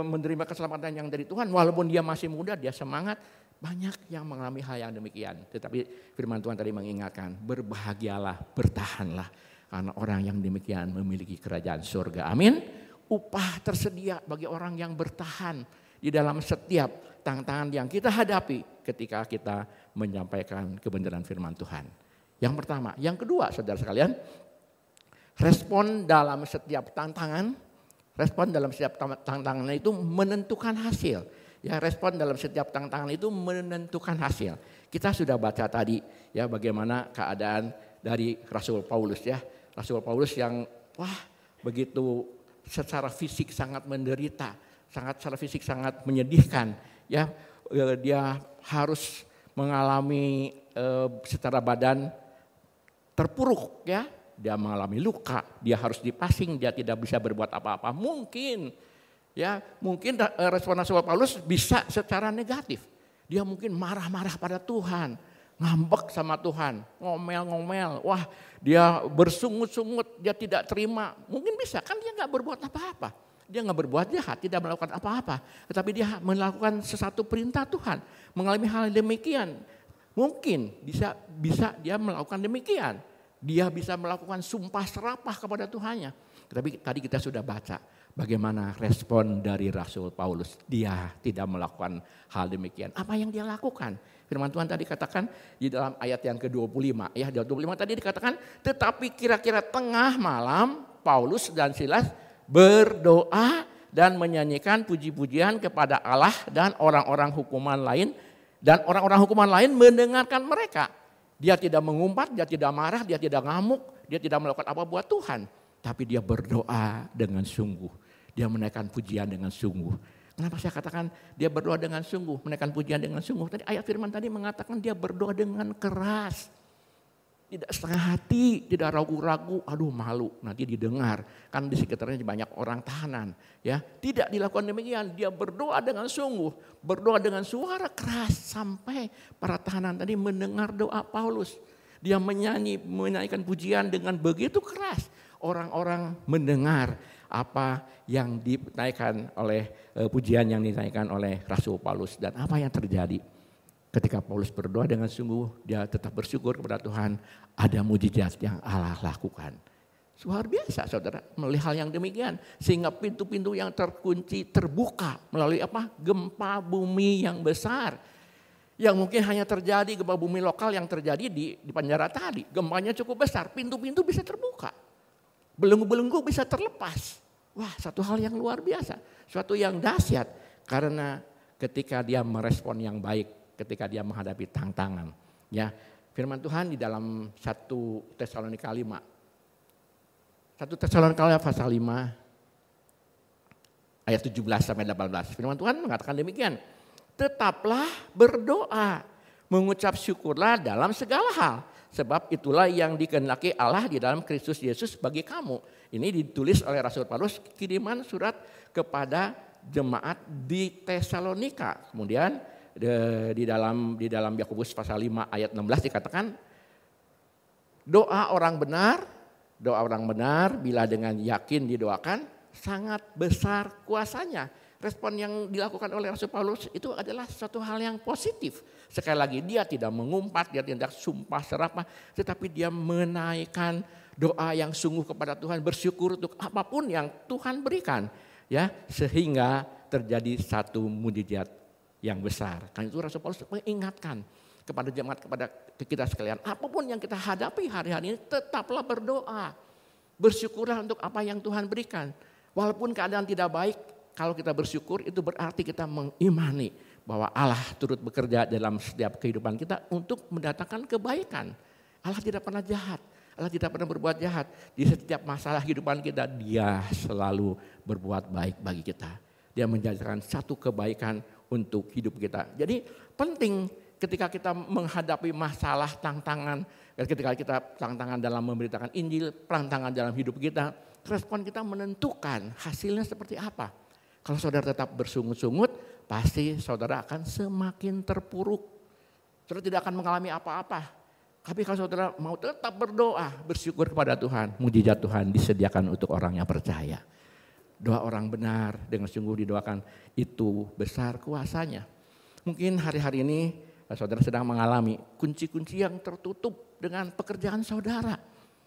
menerima keselamatan yang dari Tuhan, walaupun dia masih muda, dia semangat. Banyak yang mengalami hal yang demikian. Tetapi firman Tuhan tadi mengingatkan, berbahagialah, bertahanlah. Karena orang yang demikian memiliki kerajaan surga. Amin. Upah tersedia bagi orang yang bertahan di dalam setiap tantangan yang kita hadapi ketika kita menyampaikan kebenaran firman Tuhan. Yang pertama. Yang kedua saudara sekalian, respon dalam setiap tantangan itu menentukan hasil. Ya, respon dalam setiap tantangan itu menentukan hasil. Kita sudah baca tadi ya bagaimana keadaan dari Rasul Paulus ya. Rasul Paulus yang begitu secara fisik sangat menderita, secara fisik sangat menyedihkan ya. Dia harus mengalami secara badan terpuruk ya. Dia mengalami luka, dia harus dipasing, dia tidak bisa berbuat apa-apa. Mungkin respon Rasul Paulus bisa secara negatif. Dia mungkin marah-marah pada Tuhan, ngambek sama Tuhan, ngomel-ngomel. Wah, dia bersungut-sungut, dia tidak terima. Mungkin bisa, kan dia nggak berbuat apa-apa. Dia nggak berbuat jahat, tidak melakukan apa-apa. Tetapi dia melakukan sesuatu perintah Tuhan, mengalami hal demikian. Mungkin bisa dia melakukan demikian. Dia bisa melakukan sumpah serapah kepada Tuhannya. Tetapi tadi kita sudah baca bagaimana respon dari Rasul Paulus. Dia tidak melakukan hal demikian. Apa yang dia lakukan? Firman Tuhan tadi katakan di dalam ayat yang ke-25. Ya, 25 tadi dikatakan, tetapi kira-kira tengah malam Paulus dan Silas berdoa dan menyanyikan puji-pujian kepada Allah dan orang-orang hukuman lain. Dan orang-orang hukuman lain mendengarkan mereka. Dia tidak mengumpat, dia tidak marah, dia tidak ngamuk, dia tidak melakukan apa buat Tuhan. Tapi dia berdoa dengan sungguh. Dia menaikkan pujian dengan sungguh. Kenapa saya katakan dia berdoa dengan sungguh, menaikkan pujian dengan sungguh? Tadi ayat firman tadi mengatakan dia berdoa dengan keras. Tidak setengah hati, tidak ragu-ragu, aduh malu nanti didengar. Kan di sekitarnya banyak orang tahanan. Ya, tidak dilakukan demikian, dia berdoa dengan sungguh. Berdoa dengan suara keras sampai para tahanan tadi mendengar doa Paulus. Dia menaikkan pujian dengan begitu keras. Orang-orang mendengar apa yang dinaikkan oleh pujian yang dinaikkan oleh Rasul Paulus. Dan apa yang terjadi? Ketika Paulus berdoa dengan sungguh, dia tetap bersyukur kepada Tuhan. Ada mujizat yang Allah lakukan. Luar biasa saudara, melihat hal yang demikian. Sehingga pintu-pintu yang terkunci terbuka melalui apa? Gempa bumi yang besar. Yang mungkin hanya terjadi gempa bumi lokal yang terjadi di Banjarmasin tadi. Gempanya cukup besar, pintu-pintu bisa terbuka. Belenggu-belenggu bisa terlepas. Wah, satu hal yang luar biasa. Suatu yang dahsyat. Karena ketika dia merespon yang baik, ketika dia menghadapi tantangan. Ya, firman Tuhan di dalam 1 Tesalonika 5. 1 Tesalonika pasal 5 ayat 17 sampai 18. Firman Tuhan mengatakan demikian. Tetaplah berdoa, mengucap syukurlah dalam segala hal. Sebab itulah yang dikehendaki Allah di dalam Kristus Yesus bagi kamu. Ini ditulis oleh Rasul Paulus, kiriman surat kepada jemaat di Tesalonika. Kemudian di dalam Yakobus pasal 5 ayat 16 dikatakan, doa orang benar bila dengan yakin didoakan sangat besar kuasanya. Respon yang dilakukan oleh Rasul Paulus itu adalah suatu hal yang positif. Sekali lagi, dia tidak mengumpat, dia tidak sumpah serapah, tetapi dia menaikkan doa yang sungguh kepada Tuhan, bersyukur untuk apapun yang Tuhan berikan, ya, sehingga terjadi satu mukjizat yang besar. Karena itu Rasul Paulus mengingatkan kepada jemaat, kepada kita sekalian, apapun yang kita hadapi hari-hari ini tetaplah berdoa. Bersyukurlah untuk apa yang Tuhan berikan. Walaupun keadaan tidak baik, kalau kita bersyukur itu berarti kita mengimani bahwa Allah turut bekerja dalam setiap kehidupan kita untuk mendatangkan kebaikan. Allah tidak pernah jahat, Allah tidak pernah berbuat jahat. Di setiap masalah kehidupan kita, Dia selalu berbuat baik bagi kita. Dia menjadikan satu kebaikan untuk hidup kita. Jadi penting ketika kita menghadapi masalah, tantangan, ketika kita tantangan dalam memberitakan Injil, tantangan dalam hidup kita, respon kita menentukan hasilnya seperti apa. Kalau saudara tetap bersungut-sungut, pasti saudara akan semakin terpuruk. Saudara tidak akan mengalami apa-apa. Tapi kalau saudara mau tetap berdoa, bersyukur kepada Tuhan, mukjizat Tuhan disediakan untuk orang yang percaya. Doa orang benar dengan sungguh didoakan, itu besar kuasanya. Mungkin hari-hari ini saudara sedang mengalami kunci-kunci yang tertutup dengan pekerjaan saudara,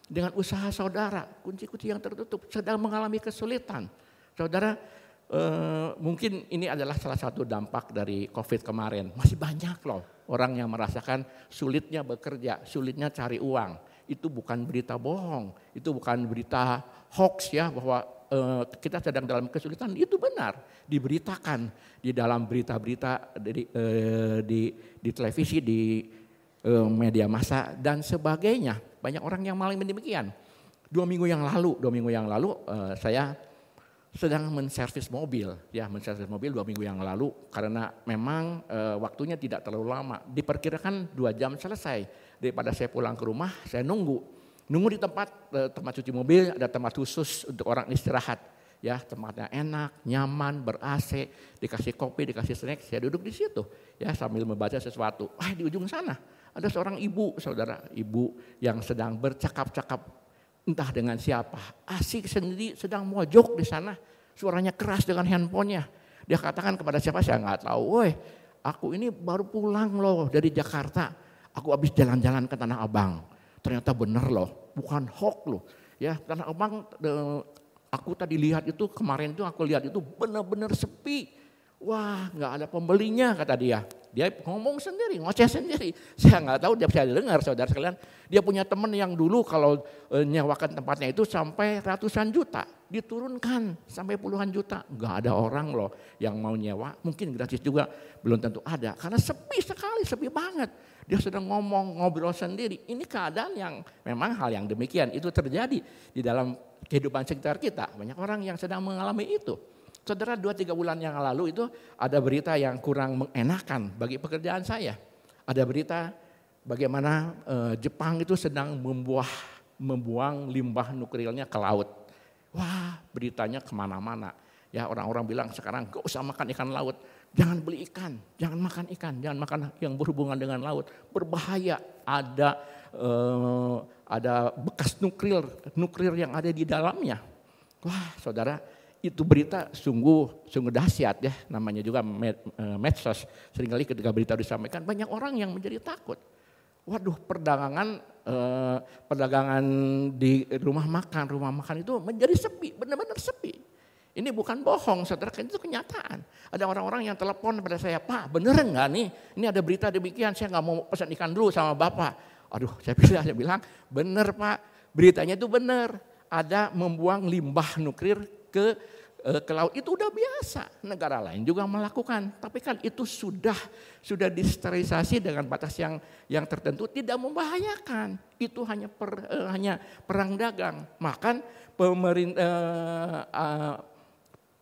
dengan usaha saudara, kunci-kunci yang tertutup, sedang mengalami kesulitan. Saudara, mungkin ini adalah salah satu dampak dari COVID kemarin. Masih banyak loh orang yang merasakan sulitnya bekerja, sulitnya cari uang. Itu bukan berita bohong, itu bukan berita hoax ya, bahwa kita sedang dalam kesulitan. Itu benar, diberitakan di dalam berita-berita di televisi, di media massa dan sebagainya. Banyak orang yang malah demikian. 2 minggu yang lalu saya sedang menservis mobil 2 minggu yang lalu, karena memang waktunya tidak terlalu lama, diperkirakan 2 jam selesai. Daripada saya pulang ke rumah, saya nunggu di tempat cuci mobil, ada tempat khusus untuk orang istirahat, ya, tempatnya enak, nyaman, ber-AC, dikasih kopi, dikasih snack, saya duduk di situ, ya, sambil membaca sesuatu. Di ujung sana ada seorang ibu, saudara, ibu yang sedang bercakap-cakap entah dengan siapa, asik sendiri, sedang mojok di sana, suaranya keras dengan handphonenya. Dia katakan kepada siapa saya nggak tahu, woi, aku ini baru pulang loh dari Jakarta, aku habis jalan-jalan ke Tanah Abang, ternyata bener loh, bukan hoax loh, ya, Tanah Abang, aku tadi lihat itu, kemarin itu aku lihat itu benar-benar sepi, wah nggak ada pembelinya kata dia. Dia ngomong sendiri, ngoceh sendiri. Saya nggak tahu, dia bisa dengar saudara sekalian. Dia punya teman yang dulu kalau nyewakan tempatnya itu sampai ratusan juta. Diturunkan sampai puluhan juta. Nggak ada orang loh yang mau nyewa. Mungkin gratis juga, belum tentu ada. Karena sepi sekali, sepi banget. Dia sedang ngobrol sendiri. Ini keadaan yang memang hal yang demikian. Itu terjadi di dalam kehidupan sekitar kita. Banyak orang yang sedang mengalami itu. Saudara, 2-3 bulan yang lalu itu ada berita yang kurang mengenakan bagi pekerjaan saya. Ada berita bagaimana Jepang itu sedang membuang limbah nuklearnya ke laut. Wah, beritanya kemana-mana. Ya, orang-orang bilang sekarang gak usah makan ikan laut. Jangan beli ikan, jangan makan ikan, jangan makan yang berhubungan dengan laut. Berbahaya, ada bekas nuklir yang ada di dalamnya. Wah, saudara, itu berita sungguh dahsyat ya, namanya juga medsos. Seringkali ketika berita disampaikan banyak orang yang menjadi takut. Waduh, perdagangan di rumah makan itu menjadi sepi, benar-benar sepi. Ini bukan bohong, saudara, itu kenyataan. Ada orang-orang yang telepon pada saya, Pak bener nggak nih? Ini ada berita demikian, saya nggak mau pesan ikan dulu sama Bapak. Aduh, saya bilang, bener Pak, beritanya itu bener. Ada membuang limbah nuklir ke laut, itu udah biasa. Negara lain juga melakukan, tapi kan itu sudah disterilisasi dengan batas yang tertentu, tidak membahayakan. Itu hanya perang dagang. Makan pemerintah,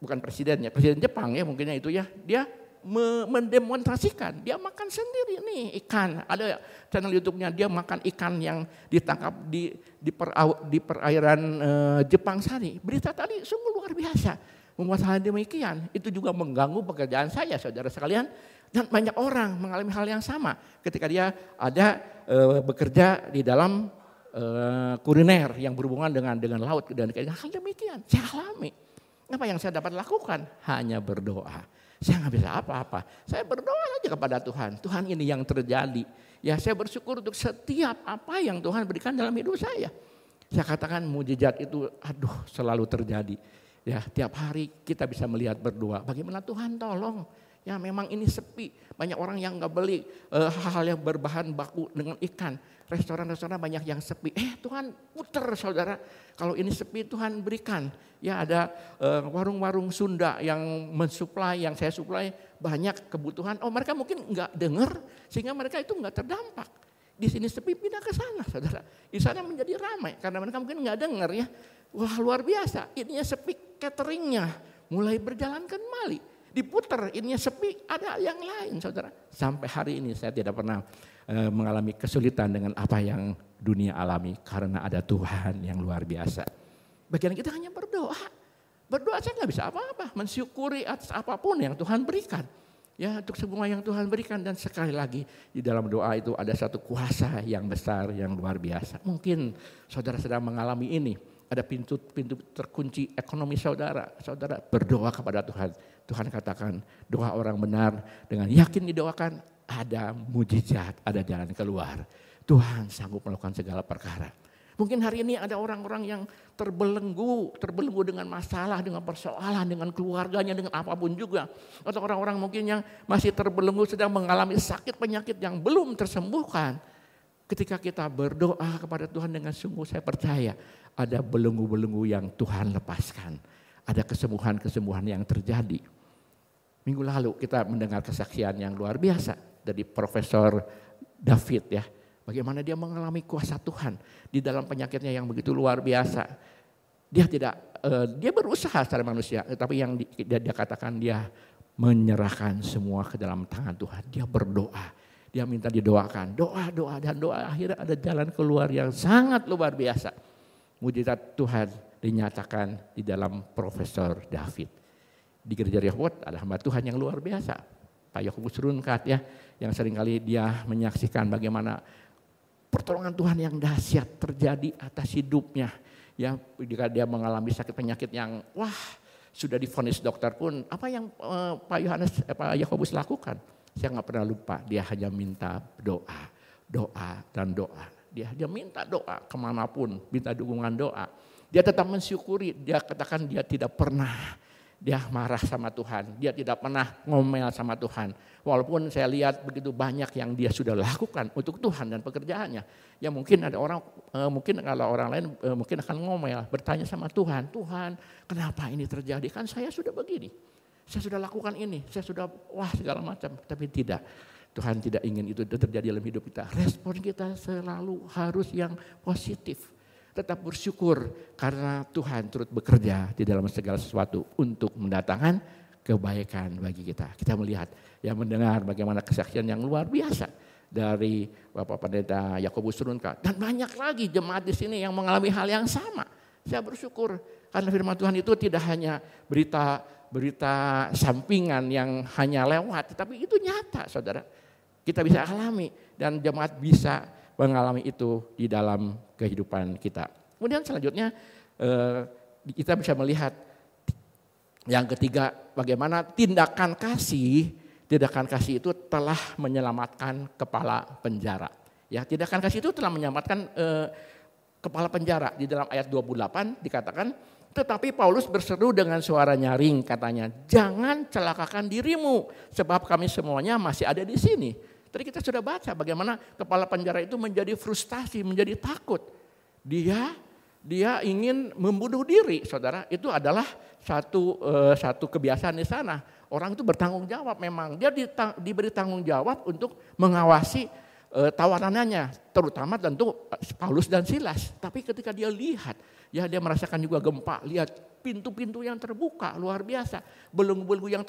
bukan presidennya, presiden Jepang ya mungkinnya itu ya, dia mendemonstrasikan, dia makan sendiri nih ikan. Ada channel YouTube-nya, dia makan ikan yang ditangkap di perairan Jepang sana. Berita tadi sungguh luar biasa. Membuat hal demikian, itu juga mengganggu pekerjaan saya, saudara sekalian. Dan banyak orang mengalami hal yang sama ketika dia ada bekerja di dalam kuliner yang berhubungan dengan laut dan hal demikian. Saya alami. Apa yang saya dapat lakukan? Hanya berdoa. Saya nggak bisa apa-apa. Saya berdoa saja kepada Tuhan. Tuhan, ini yang terjadi. Ya, saya bersyukur untuk setiap apa yang Tuhan berikan dalam hidup saya. Saya katakan mujizat itu selalu terjadi. Ya, tiap hari kita bisa melihat berdoa. Bagaimana Tuhan tolong. Ya, memang ini sepi. Banyak orang yang nggak beli hal-hal yang berbahan baku dengan ikan. Restoran-restoran banyak yang sepi. Tuhan puter, saudara. Kalau ini sepi, Tuhan berikan. Ya, ada warung-warung Sunda yang mensuplai, yang saya suplai banyak kebutuhan. Mereka mungkin nggak dengar sehingga mereka itu nggak terdampak. Di sini sepi, pindah ke sana, saudara. Di sana menjadi ramai karena mereka mungkin nggak dengar ya. Wah, luar biasa. Ininya sepi, cateringnya mulai berjalan kembali. Diputer, ininya sepi, ada yang lain, saudara. Sampai hari ini saya tidak pernah mengalami kesulitan dengan apa yang dunia alami karena ada Tuhan yang luar biasa. Bagian kita hanya berdoa. Berdoa saya nggak bisa apa-apa, mensyukuri atas apapun yang Tuhan berikan. Ya, untuk semua yang Tuhan berikan, dan sekali lagi di dalam doa itu ada satu kuasa yang besar, yang luar biasa. Mungkin saudara sedang mengalami ini, ada pintu terkunci ekonomi saudara berdoa kepada Tuhan. Tuhan katakan doa orang benar dengan yakin didoakan, ada mujizat, ada jalan keluar. Tuhan sanggup melakukan segala perkara. Mungkin hari ini ada orang-orang yang terbelenggu dengan masalah, dengan persoalan, dengan keluarganya, dengan apapun juga. Atau orang-orang mungkin yang masih terbelenggu sedang mengalami sakit penyakit yang belum tersembuhkan. Ketika kita berdoa kepada Tuhan dengan sungguh, saya percaya ada belenggu-belenggu yang Tuhan lepaskan. Ada kesembuhan-kesembuhan yang terjadi. Minggu lalu kita mendengar kesaksian yang luar biasa dari Profesor David ya. Bagaimana dia mengalami kuasa Tuhan di dalam penyakitnya yang begitu luar biasa. Dia berusaha secara manusia, tapi yang dia katakan, dia menyerahkan semua ke dalam tangan Tuhan. Dia berdoa, dia minta didoakan, doa dan doa. Akhirnya ada jalan keluar yang sangat luar biasa. Mujizat Tuhan dinyatakan di dalam Profesor David. Di gereja Rehoboth ada hamba Tuhan yang luar biasa, Pak Yakobus Runkat ya, yang seringkali dia menyaksikan bagaimana pertolongan Tuhan yang dahsyat terjadi atas hidupnya. Ya, jika dia mengalami sakit penyakit yang sudah divonis dokter pun, apa yang Pak Yakobus lakukan? Saya nggak pernah lupa, dia hanya minta doa. Dia minta doa kemanapun, minta dukungan doa. Dia tetap mensyukuri, dia katakan dia tidak pernah dia marah sama Tuhan, dia tidak pernah ngomel sama Tuhan. Walaupun saya lihat begitu banyak yang dia sudah lakukan untuk Tuhan dan pekerjaannya. Ya mungkin ada orang, mungkin kalau orang lain mungkin akan ngomel, bertanya sama Tuhan, Tuhan kenapa ini terjadi? Kan saya sudah begini, saya sudah lakukan ini, saya sudah segala macam. Tapi tidak, Tuhan tidak ingin itu terjadi dalam hidup kita. Respon kita selalu harus yang positif. Tetap bersyukur karena Tuhan turut bekerja di dalam segala sesuatu untuk mendatangkan kebaikan bagi kita. Kita melihat, mendengar bagaimana kesaksian yang luar biasa dari Bapak Pendeta Yakobus Runkat. Dan banyak lagi jemaat di sini yang mengalami hal yang sama. Saya bersyukur karena firman Tuhan itu tidak hanya berita sampingan yang hanya lewat, tapi itu nyata, saudara. Kita bisa alami dan jemaat bisa mengalami itu di dalam kehidupan kita. Kemudian selanjutnya kita bisa melihat yang ketiga, bagaimana tindakan kasih itu telah menyelamatkan kepala penjara. Ya, tindakan kasih itu telah menyelamatkan kepala penjara. Di dalam ayat 28 dikatakan Tetapi Paulus berseru dengan suara nyaring katanya, jangan celakakan dirimu sebab kami semuanya masih ada di sini. Tadi kita sudah baca bagaimana kepala penjara itu menjadi frustasi, menjadi takut. Dia ingin membunuh diri, saudara. Itu adalah satu kebiasaan di sana. Orang itu bertanggung jawab memang. Dia diberi tanggung jawab untuk mengawasi tawanannya, terutama tentu Paulus dan Silas. Tapi ketika dia lihat, ya dia merasakan juga gempa, lihat pintu-pintu yang terbuka luar biasa, belenggu-belenggu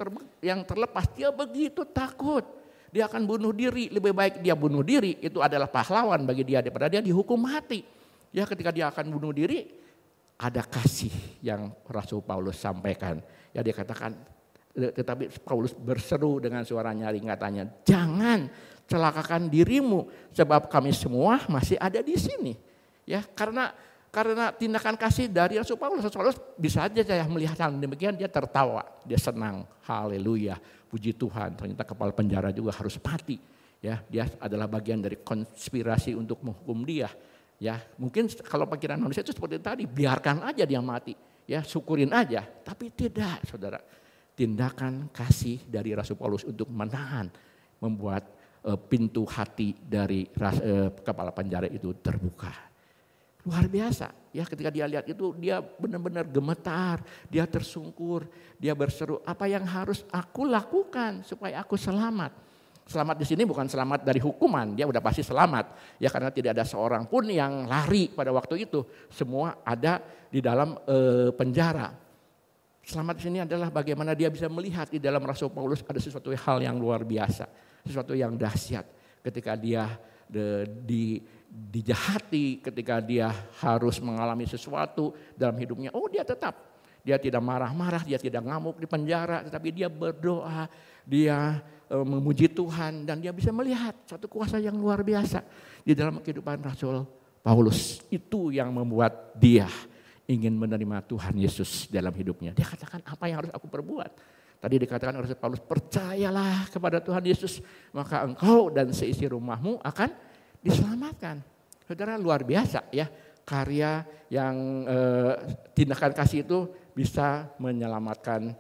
yang terlepas, dia begitu takut. Dia akan bunuh diri, lebih baik dia bunuh diri, itu adalah pahlawan bagi dia daripada dia dihukum mati. Ya ketika dia akan bunuh diri, ada kasih yang Rasul Paulus sampaikan. Ya dia katakan, tetapi Paulus berseru dengan suara nyaring katanya, jangan celakakan dirimu sebab kami semua masih ada di sini. Ya, karena tindakan kasih dari Rasul Paulus bisa aja saya melihat hal demikian, dia tertawa, dia senang. Haleluya, puji Tuhan. Ternyata kepala penjara juga harus mati. Ya, dia adalah bagian dari konspirasi untuk menghukum dia. Ya, mungkin kalau pikiran manusia itu seperti tadi, biarkan aja dia mati. Ya, syukurin aja. Tapi tidak, saudara. Tindakan kasih dari Rasul Paulus untuk menahan, membuat pintu hati dari kepala penjara itu terbuka. Luar biasa. Ya, ketika dia lihat itu dia benar-benar gemetar, dia tersungkur, dia berseru, apa yang harus aku lakukan supaya aku selamat? Selamat di sini bukan selamat dari hukuman, dia udah pasti selamat. Ya karena tidak ada seorang pun yang lari pada waktu itu, semua ada di dalam penjara. Selamat di sini adalah bagaimana dia bisa melihat di dalam Rasul Paulus ada sesuatu hal yang luar biasa, sesuatu yang dahsyat ketika dia dijahati, ketika dia harus mengalami sesuatu dalam hidupnya. Oh dia tidak marah-marah, dia tidak ngamuk di penjara, tetapi dia berdoa, dia memuji Tuhan dan dia bisa melihat satu kuasa yang luar biasa di dalam kehidupan Rasul Paulus. Itu yang membuat dia ingin menerima Tuhan Yesus dalam hidupnya. Dia katakan, apa yang harus aku perbuat? Tadi dikatakan oleh Rasul Paulus, percayalah kepada Tuhan Yesus, maka engkau dan seisi rumahmu akan diselamatkan. Saudara, luar biasa ya, karya yang tindakan kasih itu bisa menyelamatkan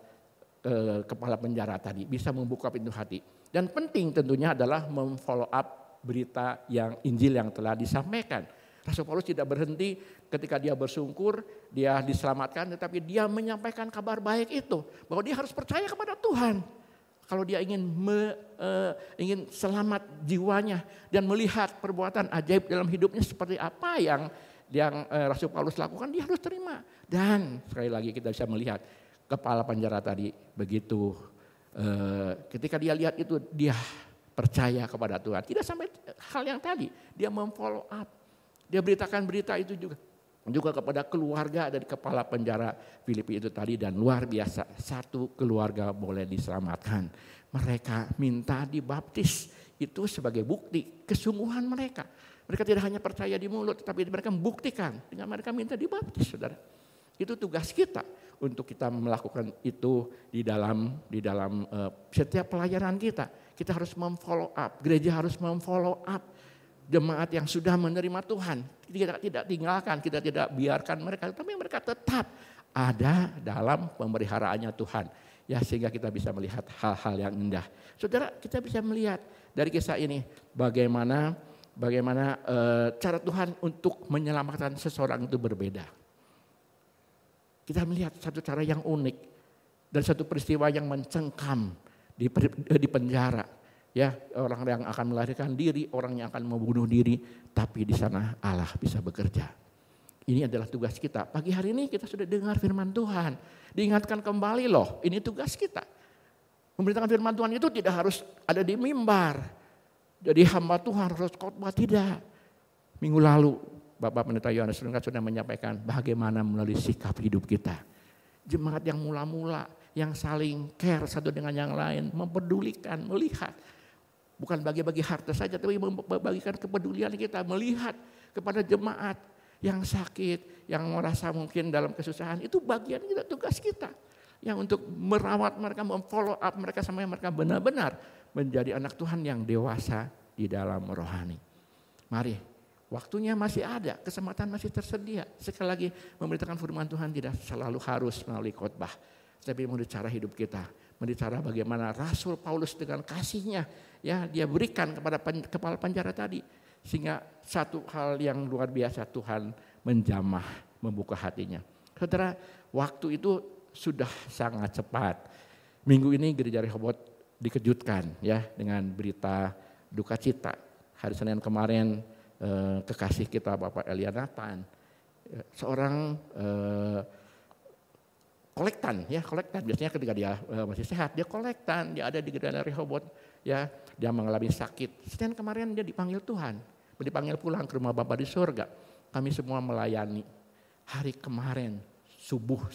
kepala penjara tadi, bisa membuka pintu hati. Dan penting tentunya adalah memfollow up berita yang Injil yang telah disampaikan. Rasul Paulus tidak berhenti ketika dia bersungkur, dia diselamatkan, tetapi dia menyampaikan kabar baik itu, bahwa dia harus percaya kepada Tuhan. Kalau dia ingin selamat jiwanya dan melihat perbuatan ajaib dalam hidupnya seperti apa yang Rasul Paulus lakukan, dia harus terima. Dan sekali lagi kita bisa melihat kepala penjara tadi begitu, ketika dia lihat itu dia percaya kepada Tuhan. Tidak sampai hal yang tadi, dia memfollow up. Dia beritakan berita itu juga kepada keluarga dari kepala penjara Filipi itu tadi, dan luar biasa, satu keluarga boleh diselamatkan. Mereka minta dibaptis, itu sebagai bukti kesungguhan mereka. Mereka tidak hanya percaya di mulut, tetapi mereka membuktikan dengan mereka minta dibaptis, saudara. Itu tugas kita untuk kita melakukan itu di dalam setiap pelayanan kita. Kita harus memfollow up, gereja harus memfollow up jemaat yang sudah menerima Tuhan. Kita tidak tinggalkan, kita tidak biarkan mereka, tapi mereka tetap ada dalam pemeliharaannya Tuhan. Ya, sehingga kita bisa melihat hal-hal yang indah. Saudara, kita bisa melihat dari kisah ini bagaimana cara Tuhan untuk menyelamatkan seseorang itu berbeda. Kita melihat satu cara yang unik dan satu peristiwa yang mencengkam di penjara. Ya, orang yang akan melarikan diri, orang yang akan membunuh diri, tapi di sana Allah bisa bekerja. Ini adalah tugas kita. Pagi hari ini kita sudah dengar firman Tuhan. Diingatkan kembali loh, ini tugas kita. Memberitakan firman Tuhan itu tidak harus ada di mimbar. Jadi hamba Tuhan harus khotbah, tidak. Minggu lalu Bapak Pendeta Yohanes sudah menyampaikan bagaimana melalui sikap hidup kita. Jemaat yang mula-mula, yang saling care satu dengan yang lain, mempedulikan, melihat. Bukan bagi-bagi harta saja, tapi membagikan kepedulian kita, melihat kepada jemaat yang sakit, yang merasa mungkin dalam kesusahan. Itu bagian kita, tugas kita. Yang untuk merawat mereka, memfollow up mereka sampai mereka benar-benar menjadi anak Tuhan yang dewasa di dalam rohani. Mari, Waktunya masih ada, kesempatan masih tersedia. Sekali lagi memberitakan firman Tuhan tidak selalu harus melalui khotbah, tapi melalui cara hidup kita, melalui cara bagaimana Rasul Paulus dengan kasihnya, ya dia berikan kepada kepala penjara tadi, sehingga satu hal yang luar biasa Tuhan menjamah, membuka hatinya. Saudara, waktu itu sudah sangat cepat. Minggu ini Gereja Rehoboth dikejutkan ya dengan berita duka cita. Hari Senin kemarin kekasih kita Bapak Elia Nathan, seorang kolektan biasanya ketika dia masih sehat dia kolektan, dia ada di Gereja Rehoboth ya, dia mengalami sakit. Senin kemarin dia dipanggil Tuhan, dipanggil pulang ke rumah Bapa di surga. Kami semua melayani. Hari kemarin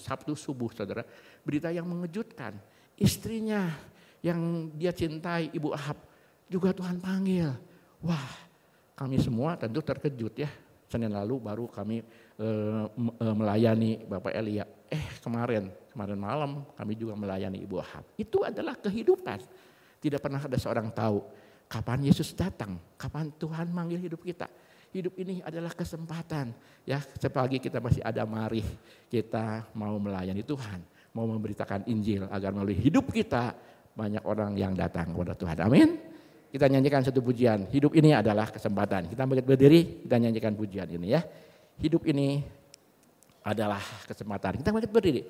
Sabtu subuh saudara, berita yang mengejutkan, istrinya yang dia cintai Ibu Ahab juga Tuhan panggil. Wah, kami semua tentu terkejut ya. Senin lalu baru kami melayani Bapak Elia. Kemarin malam kami juga melayani Ibu Ahab. Itu adalah kehidupan. Tidak pernah ada seorang tahu kapan Yesus datang, kapan Tuhan manggil hidup kita. Hidup ini adalah kesempatan ya, selagi kita masih ada, mari kita mau melayani Tuhan, mau memberitakan Injil agar melalui hidup kita banyak orang yang datang kepada Tuhan. Amin. Kita nyanyikan satu pujian. Hidup ini adalah kesempatan. Kita berdiri, kita nyanyikan pujian ini ya. Hidup ini adalah kesempatan. Kita berdiri,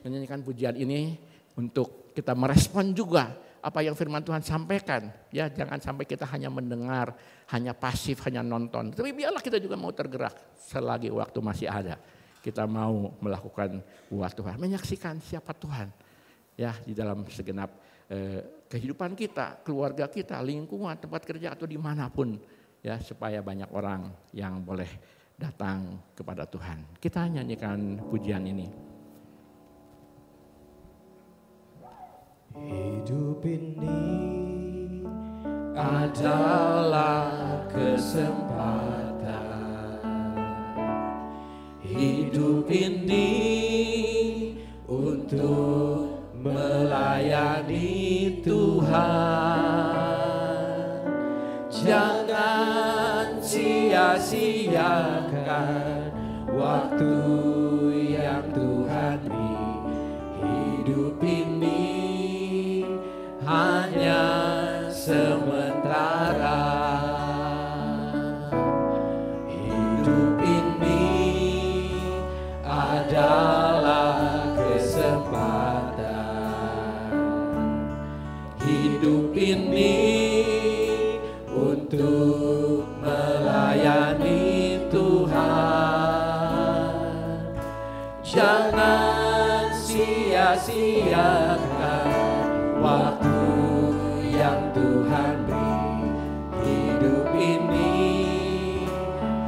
menyanyikan pujian ini untuk kita merespon juga apa yang firman Tuhan sampaikan. Ya, jangan sampai kita hanya mendengar, hanya pasif, hanya nonton. Tapi biarlah kita juga mau tergerak selagi waktu masih ada. Kita mau melakukan buat Tuhan, menyaksikan siapa Tuhan. Ya, di dalam segenap kehidupan kita, keluarga kita, lingkungan, tempat kerja atau dimanapun ya, supaya banyak orang yang boleh datang kepada Tuhan. Kita nyanyikan pujian ini. Hidup ini adalah kesempatan. Hidup ini untuk melayani Tuhan. Jangan sia-siakan waktu yang Tuhan beri. Hidup ini hanya sementara. Hidup ini adalah kesempatan. Hidup ini untuk melayani Tuhan. Jangan sia-siakan waktu yang Tuhan beri. Hidup ini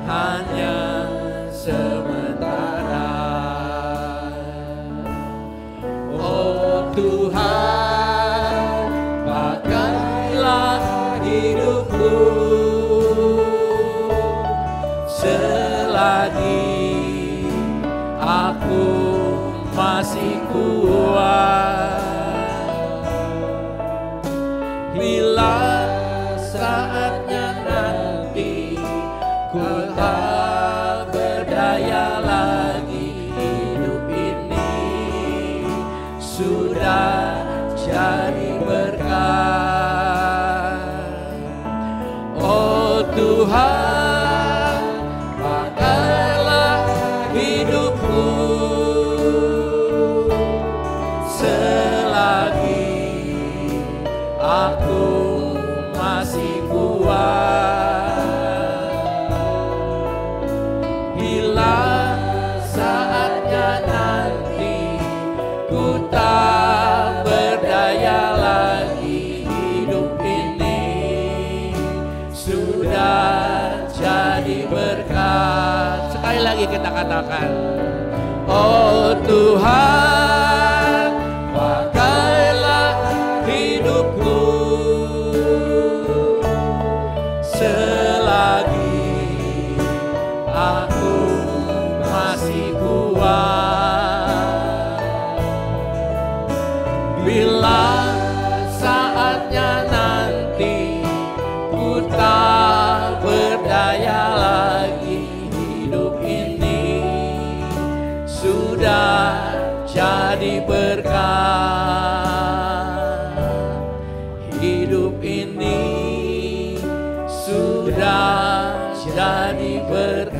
hanya sementara. Oh Tuhan, pakailah hidupku selagi aku masih kuat. Bila saatnya nanti ku tak berdaya lagi, hidup ini sudah jadi berkat. Oh Tuhan, pakailah hidupku selagi aku masih kuat. Bila saatnya nanti ku tak berdaya lagi, hidup ini sudah jadi berkat. Sekali lagi kita katakan, oh Tuhan, pakailah hidupku selagi aku masih kuat. Bila saatnya nanti ku tak berdaya lagi, hidup ini sudah jadi berkat. Hidup ini sudah jadi berkat.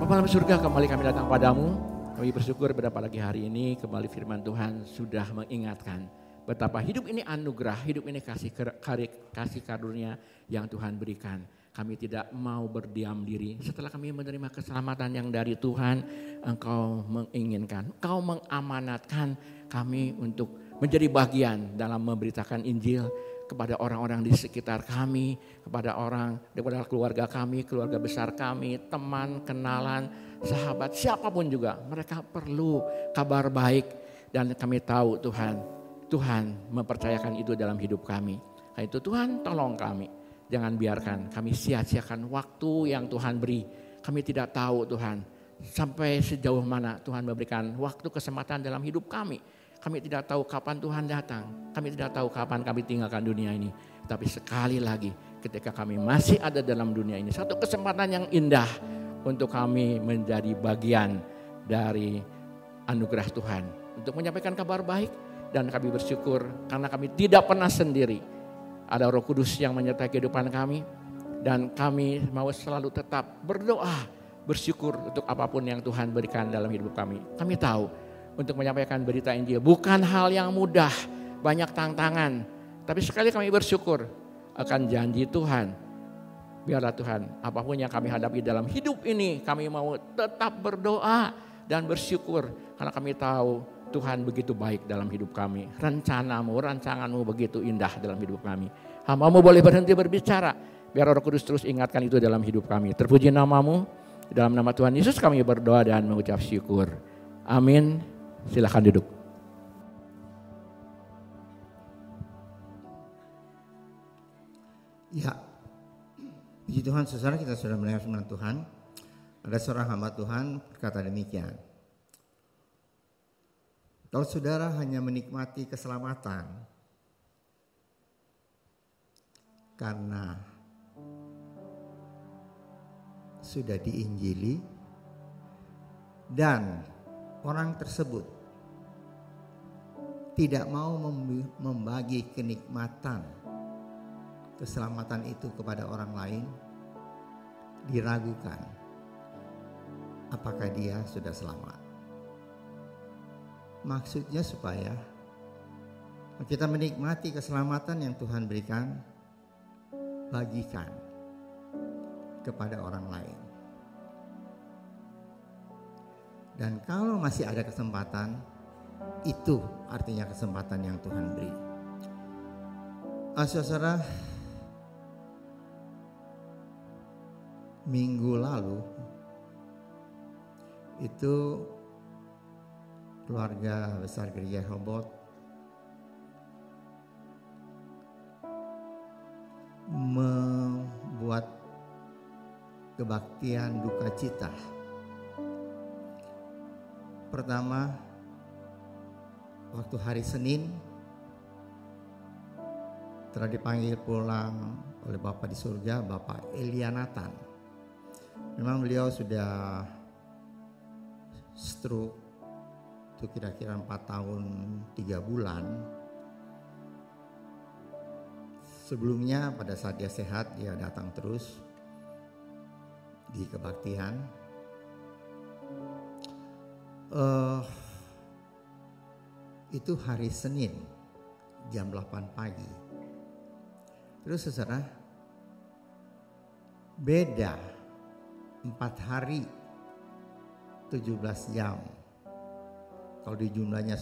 Bapa dalam surga, kembali kami datang padamu. Kami bersyukur pada pagi hari ini kembali firman Tuhan sudah mengingatkan betapa hidup ini anugerah, hidup ini kasih karunia yang Tuhan berikan. Kami tidak mau berdiam diri setelah kami menerima keselamatan yang dari Tuhan. Engkau menginginkan, Engkau mengamanatkan kami untuk menjadi bagian dalam memberitakan Injil kepada orang-orang di sekitar kami, kepada keluarga kami, keluarga besar kami, teman, kenalan, sahabat, siapapun juga. Mereka perlu kabar baik dan kami tahu Tuhan mempercayakan itu dalam hidup kami. Karena itu Tuhan tolong kami. Jangan biarkan kami sia-siakan waktu yang Tuhan beri. Kami tidak tahu Tuhan sampai sejauh mana Tuhan memberikan waktu kesempatan dalam hidup kami. Kami tidak tahu kapan Tuhan datang. Kami tidak tahu kapan kami tinggalkan dunia ini. Tapi sekali lagi ketika kami masih ada dalam dunia ini, satu kesempatan yang indah untuk kami menjadi bagian dari anugerah Tuhan. Untuk menyampaikan kabar baik dan kami bersyukur karena kami tidak pernah sendiri. Ada Roh Kudus yang menyertai kehidupan kami dan kami mau selalu tetap berdoa, bersyukur untuk apapun yang Tuhan berikan dalam hidup kami. Kami tahu untuk menyampaikan berita Injil bukan hal yang mudah, banyak tantangan. Tapi sekali kami bersyukur akan janji Tuhan. Biarlah Tuhan, apapun yang kami hadapi dalam hidup ini, kami mau tetap berdoa dan bersyukur karena kami tahu Tuhan begitu baik dalam hidup kami. Rancanganmu begitu indah dalam hidup kami. Hamba-Mu boleh berhenti berbicara. Biar Roh Kudus terus ingatkan itu dalam hidup kami. Terpuji nama-Mu. Dalam nama Tuhan Yesus kami berdoa dan mengucap syukur. Amin. Silakan duduk. Ya, puji Tuhan saudara, kita sudah mendengar firman Tuhan. Ada seorang hamba Tuhan berkata demikian. Kalau saudara hanya menikmati keselamatan karena sudah diinjili dan orang tersebut tidak mau membagi kenikmatan keselamatan itu kepada orang lain, diragukan apakah dia sudah selamat. Maksudnya supaya kita menikmati keselamatan yang Tuhan berikan, bagikan kepada orang lain. Dan kalau masih ada kesempatan, itu artinya kesempatan yang Tuhan beri. Saudara, minggu lalu itu keluarga besar Gereja Rehoboth membuat kebaktian duka cita. Pertama, waktu hari Senin telah dipanggil pulang oleh Bapa di surga, Bapak Elia Nathan. Memang beliau sudah stroke itu kira-kira 4 tahun 3 bulan. Sebelumnya pada saat dia sehat, dia datang terus di kebaktian. Itu hari Senin jam 8 pagi. Terus saudara, beda 4 hari 17 jam. Kalau dijumlahkan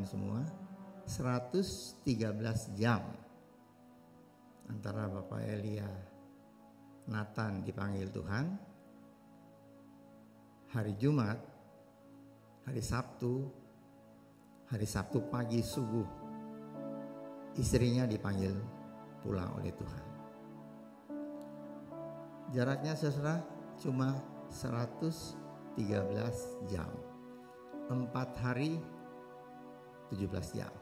semua 113 jam antara Bapak Elia Nathan dipanggil Tuhan, hari Jumat, hari Sabtu pagi subuh istrinya dipanggil pulang oleh Tuhan. Jaraknya saudara cuma 113 jam. 4 hari 17 jam.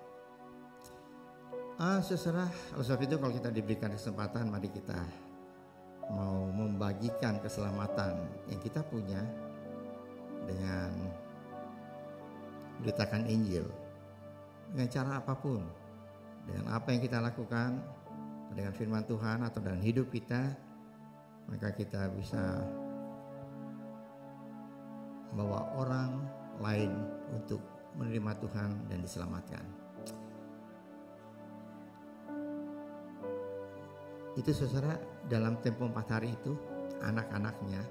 Saudara, oleh sebab itu kalau kita diberikan kesempatan, mari kita mau membagikan keselamatan yang kita punya dengan beritakan Injil dengan cara apapun, dengan apa yang kita lakukan, dengan firman Tuhan atau dengan hidup kita, maka kita bisa membawa orang lain untuk menerima Tuhan dan diselamatkan. Itu saudara, dalam tempo 4 hari itu anak-anaknya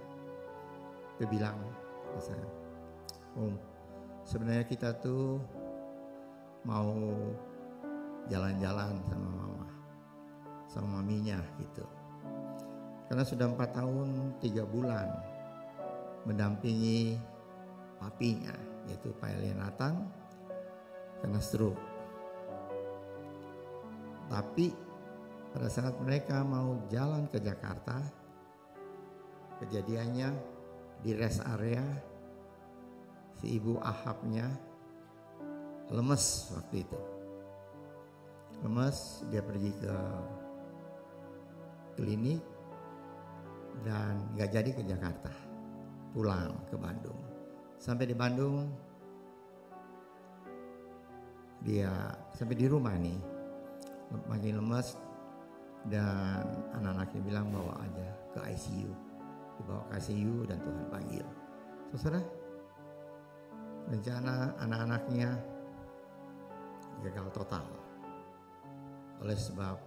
dia bilang, sebenarnya kita tuh mau jalan-jalan sama mama, sama maminya gitu. Karena sudah 4 tahun 3 bulan mendampingi papinya, yaitu Pak Elianatan, kena stroke. Tapi pada saat mereka mau jalan ke Jakarta, kejadiannya di rest area, si ibu Ahabnya lemes waktu itu. Lemes, dia pergi ke klinik dan gak jadi ke Jakarta, pulang ke Bandung. Sampai di Bandung, dia sampai di rumah nih, makin lemes. Dan anak-anaknya bilang bawa aja ke ICU, dibawa ke ICU dan Tuhan panggil. Saudara, rencana anak-anaknya gagal total oleh sebab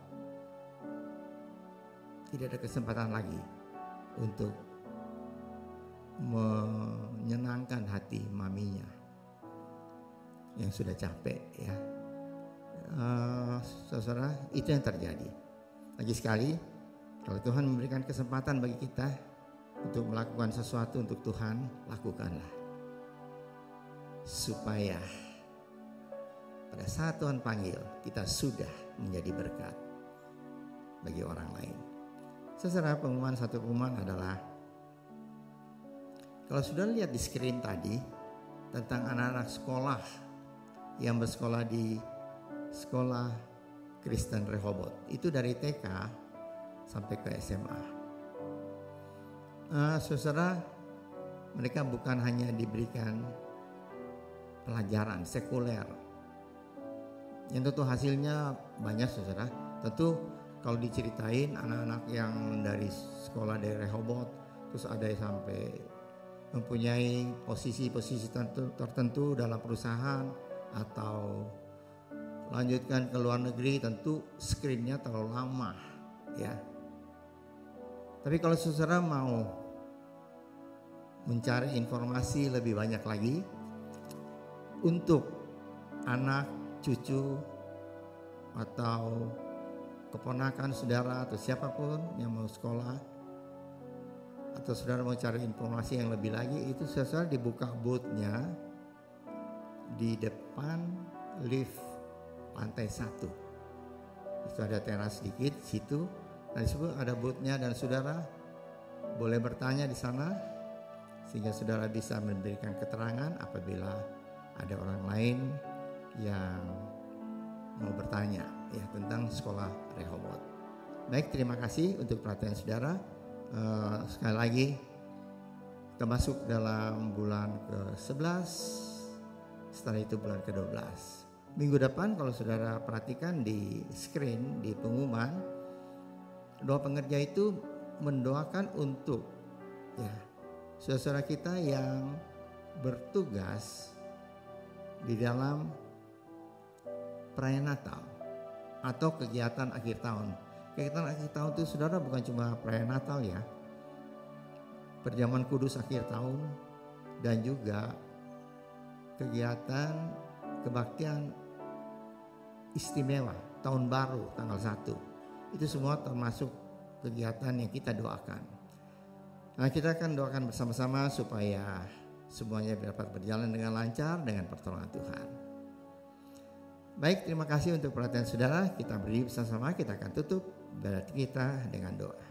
tidak ada kesempatan lagi untuk menyenangkan hati maminya yang sudah capek ya. Saudara, itu yang terjadi. Lagi sekali, kalau Tuhan memberikan kesempatan bagi kita untuk melakukan sesuatu untuk Tuhan, lakukanlah. Supaya pada saat Tuhan panggil, kita sudah menjadi berkat bagi orang lain. Saudara, satu pengumuman adalah, kalau sudah lihat di screen tadi tentang anak-anak sekolah yang bersekolah di sekolah Kristen Rehoboth, itu dari TK sampai ke SMA. Saudara, mereka bukan hanya diberikan pelajaran sekuler, yang tentu hasilnya banyak saudara. Tentu kalau diceritain anak-anak yang dari sekolah dari Rehoboth, terus ada yang sampai mempunyai posisi-posisi tertentu dalam perusahaan atau lanjutkan ke luar negeri, tentu screennya terlalu lama ya. Tapi kalau saudara mau mencari informasi lebih banyak lagi untuk anak, cucu atau keponakan saudara atau siapapun yang mau sekolah, atau saudara mau cari informasi yang lebih lagi, itu saudara dibuka booth-nya di depan lift lantai 1. Itu ada teras sedikit situ. Nah, di situ ada booth-nya dan saudara boleh bertanya di sana sehingga saudara bisa memberikan keterangan apabila ada orang lain yang mau bertanya ya tentang sekolah Rehoboth. Baik, terima kasih untuk perhatian saudara. Sekali lagi kita masuk dalam bulan ke-11, setelah itu bulan ke-12. Minggu depan kalau saudara perhatikan di screen, di pengumuman, doa pengerja itu mendoakan untuk ya saudara kita yang bertugas di dalam perayaan Natal atau kegiatan akhir tahun. Kegiatan akhir tahun itu saudara bukan cuma perayaan Natal ya, perjamuan kudus akhir tahun dan juga kegiatan kebaktian istimewa tahun baru tanggal 1. Itu semua termasuk kegiatan yang kita doakan. Nah, kita akan doakan bersama-sama supaya semuanya dapat berjalan dengan lancar dengan pertolongan Tuhan. Baik, terima kasih untuk perhatian saudara. Kita berdiri bersama-sama, kita akan tutup ibadah kita dengan doa.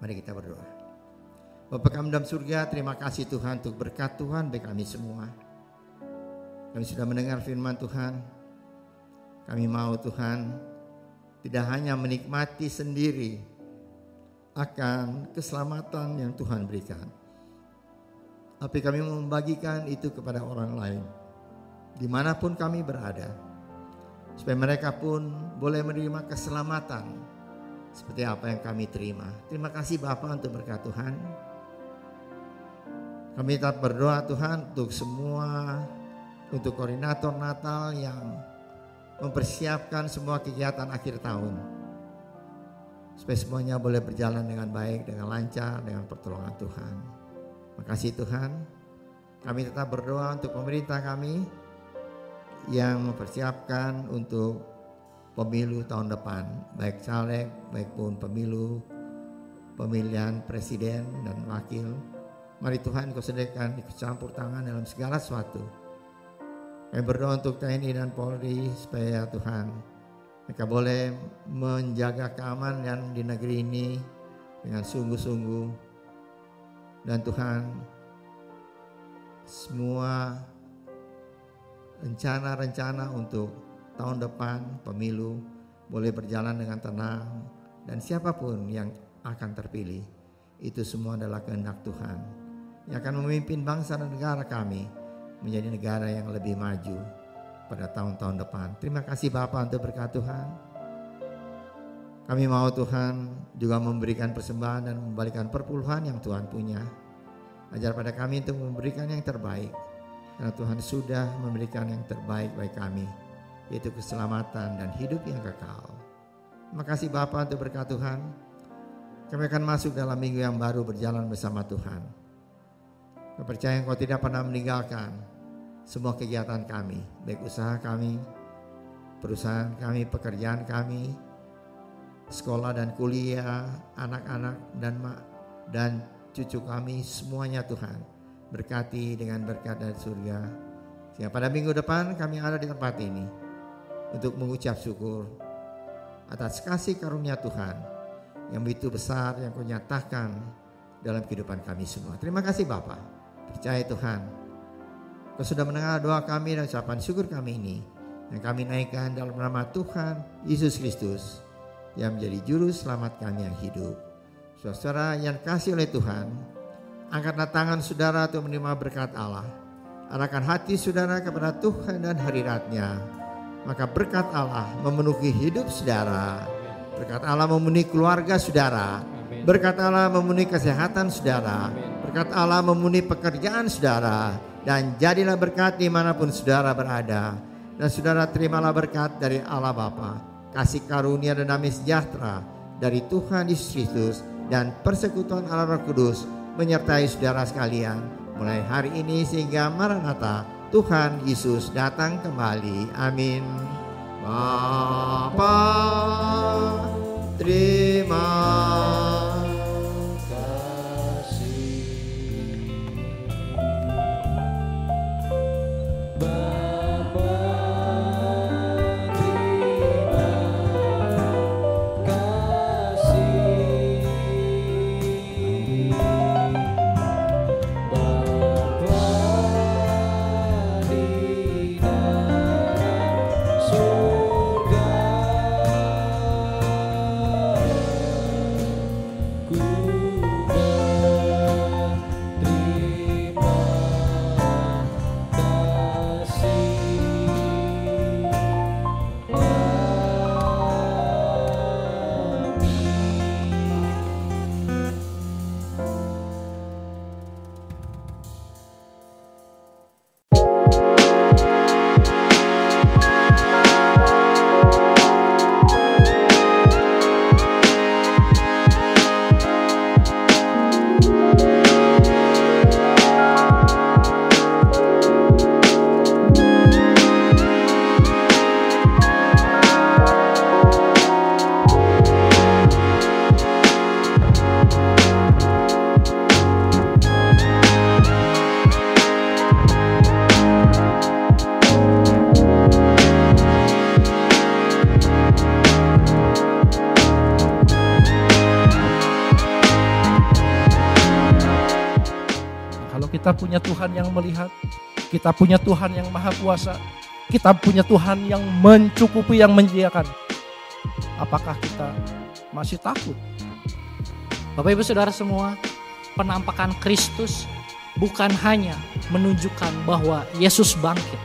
Mari kita berdoa. Bapa kami dalam surga, terima kasih Tuhan untuk berkat Tuhan bagi kami semua. Kami sudah mendengar firman Tuhan. Kami mau Tuhan tidak hanya menikmati sendiri akan keselamatan yang Tuhan berikan, tapi kami membagikan itu kepada orang lain dimanapun kami berada, supaya mereka pun boleh menerima keselamatan seperti apa yang kami terima. Terima kasih Bapa untuk berkat Tuhan. Kami tetap berdoa Tuhan untuk semua, untuk koordinator Natal yang mempersiapkan semua kegiatan akhir tahun, supaya semuanya boleh berjalan dengan baik, dengan lancar, dengan pertolongan Tuhan. Makasih Tuhan. Kami tetap berdoa untuk pemerintah kami yang mempersiapkan untuk pemilu tahun depan, baik caleg, baik pun pemilu, pemilihan presiden dan wakil. Mari Tuhan Kau sediakan ikut campur tangan dalam segala sesuatu. Kami berdoa untuk TNI dan Polri supaya Tuhan mereka boleh menjaga keamanan di negeri ini dengan sungguh-sungguh. Dan Tuhan, semua rencana-rencana untuk tahun depan pemilu boleh berjalan dengan tenang, dan siapapun yang akan terpilih itu semua adalah kehendak Tuhan yang akan memimpin bangsa dan negara kami menjadi negara yang lebih maju pada tahun-tahun depan. Terima kasih Bapa untuk berkat Tuhan. Kami mau Tuhan juga memberikan persembahan dan memberikan perpuluhan yang Tuhan punya. Ajar pada kami untuk memberikan yang terbaik, karena Tuhan sudah memberikan yang terbaik bagi kami, yaitu keselamatan dan hidup yang kekal. Terima kasih Bapa untuk berkat Tuhan. Kami akan masuk dalam minggu yang baru berjalan bersama Tuhan. Kepercayaan Kau tidak pernah meninggalkan semua kegiatan kami, baik usaha kami, perusahaan kami, pekerjaan kami, sekolah dan kuliah, anak-anak dan cucu kami, semuanya Tuhan berkati dengan berkat dari surga. Sehingga pada minggu depan kami ada di tempat ini untuk mengucap syukur atas kasih karunia Tuhan yang begitu besar yang Kau nyatakan dalam kehidupan kami semua. Terima kasih Bapa. Percaya Tuhan, Kau sudah mendengar doa kami dan ucapan syukur kami ini yang kami naikkan dalam nama Tuhan Yesus Kristus yang menjadi juru selamat kami yang hidup. Saudara yang kasih oleh Tuhan, angkatlah tangan saudara untuk menerima berkat Allah. Arahkan hati saudara kepada Tuhan dan hadirat-Nya. Maka berkat Allah memenuhi hidup saudara. Berkat Allah memenuhi keluarga saudara. Berkat Allah memenuhi kesehatan saudara. Berkat Allah memenuhi pekerjaan saudara. Dan jadilah berkat dimanapun saudara berada. Dan saudara terimalah berkat dari Allah Bapa, kasih karunia dan damai sejahtera dari Tuhan Yesus Kristus, dan persekutuan Allah Roh Kudus menyertai saudara sekalian mulai hari ini sehingga Maranatha, Tuhan Yesus datang kembali. Amin. Bapa, terima kasih. Bapa, terima kasih. Bapa di dalam surga, ku berterima Kalau kita punya Tuhan yang melihat, kita punya Tuhan yang maha kuasa, kita punya Tuhan yang mencukupi, yang menyediakan. Apakah kita masih takut? Bapak Ibu Saudara semua, penampakan Kristus bukan hanya menunjukkan bahwa Yesus bangkit,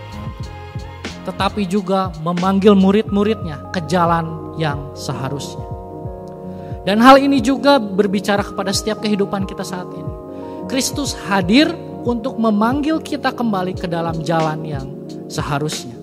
tetapi juga memanggil murid-muridnya ke jalan yang seharusnya. Dan hal ini juga berbicara kepada setiap kehidupan kita saat ini. Kristus hadir untuk memanggil kita kembali ke dalam jalan yang seharusnya.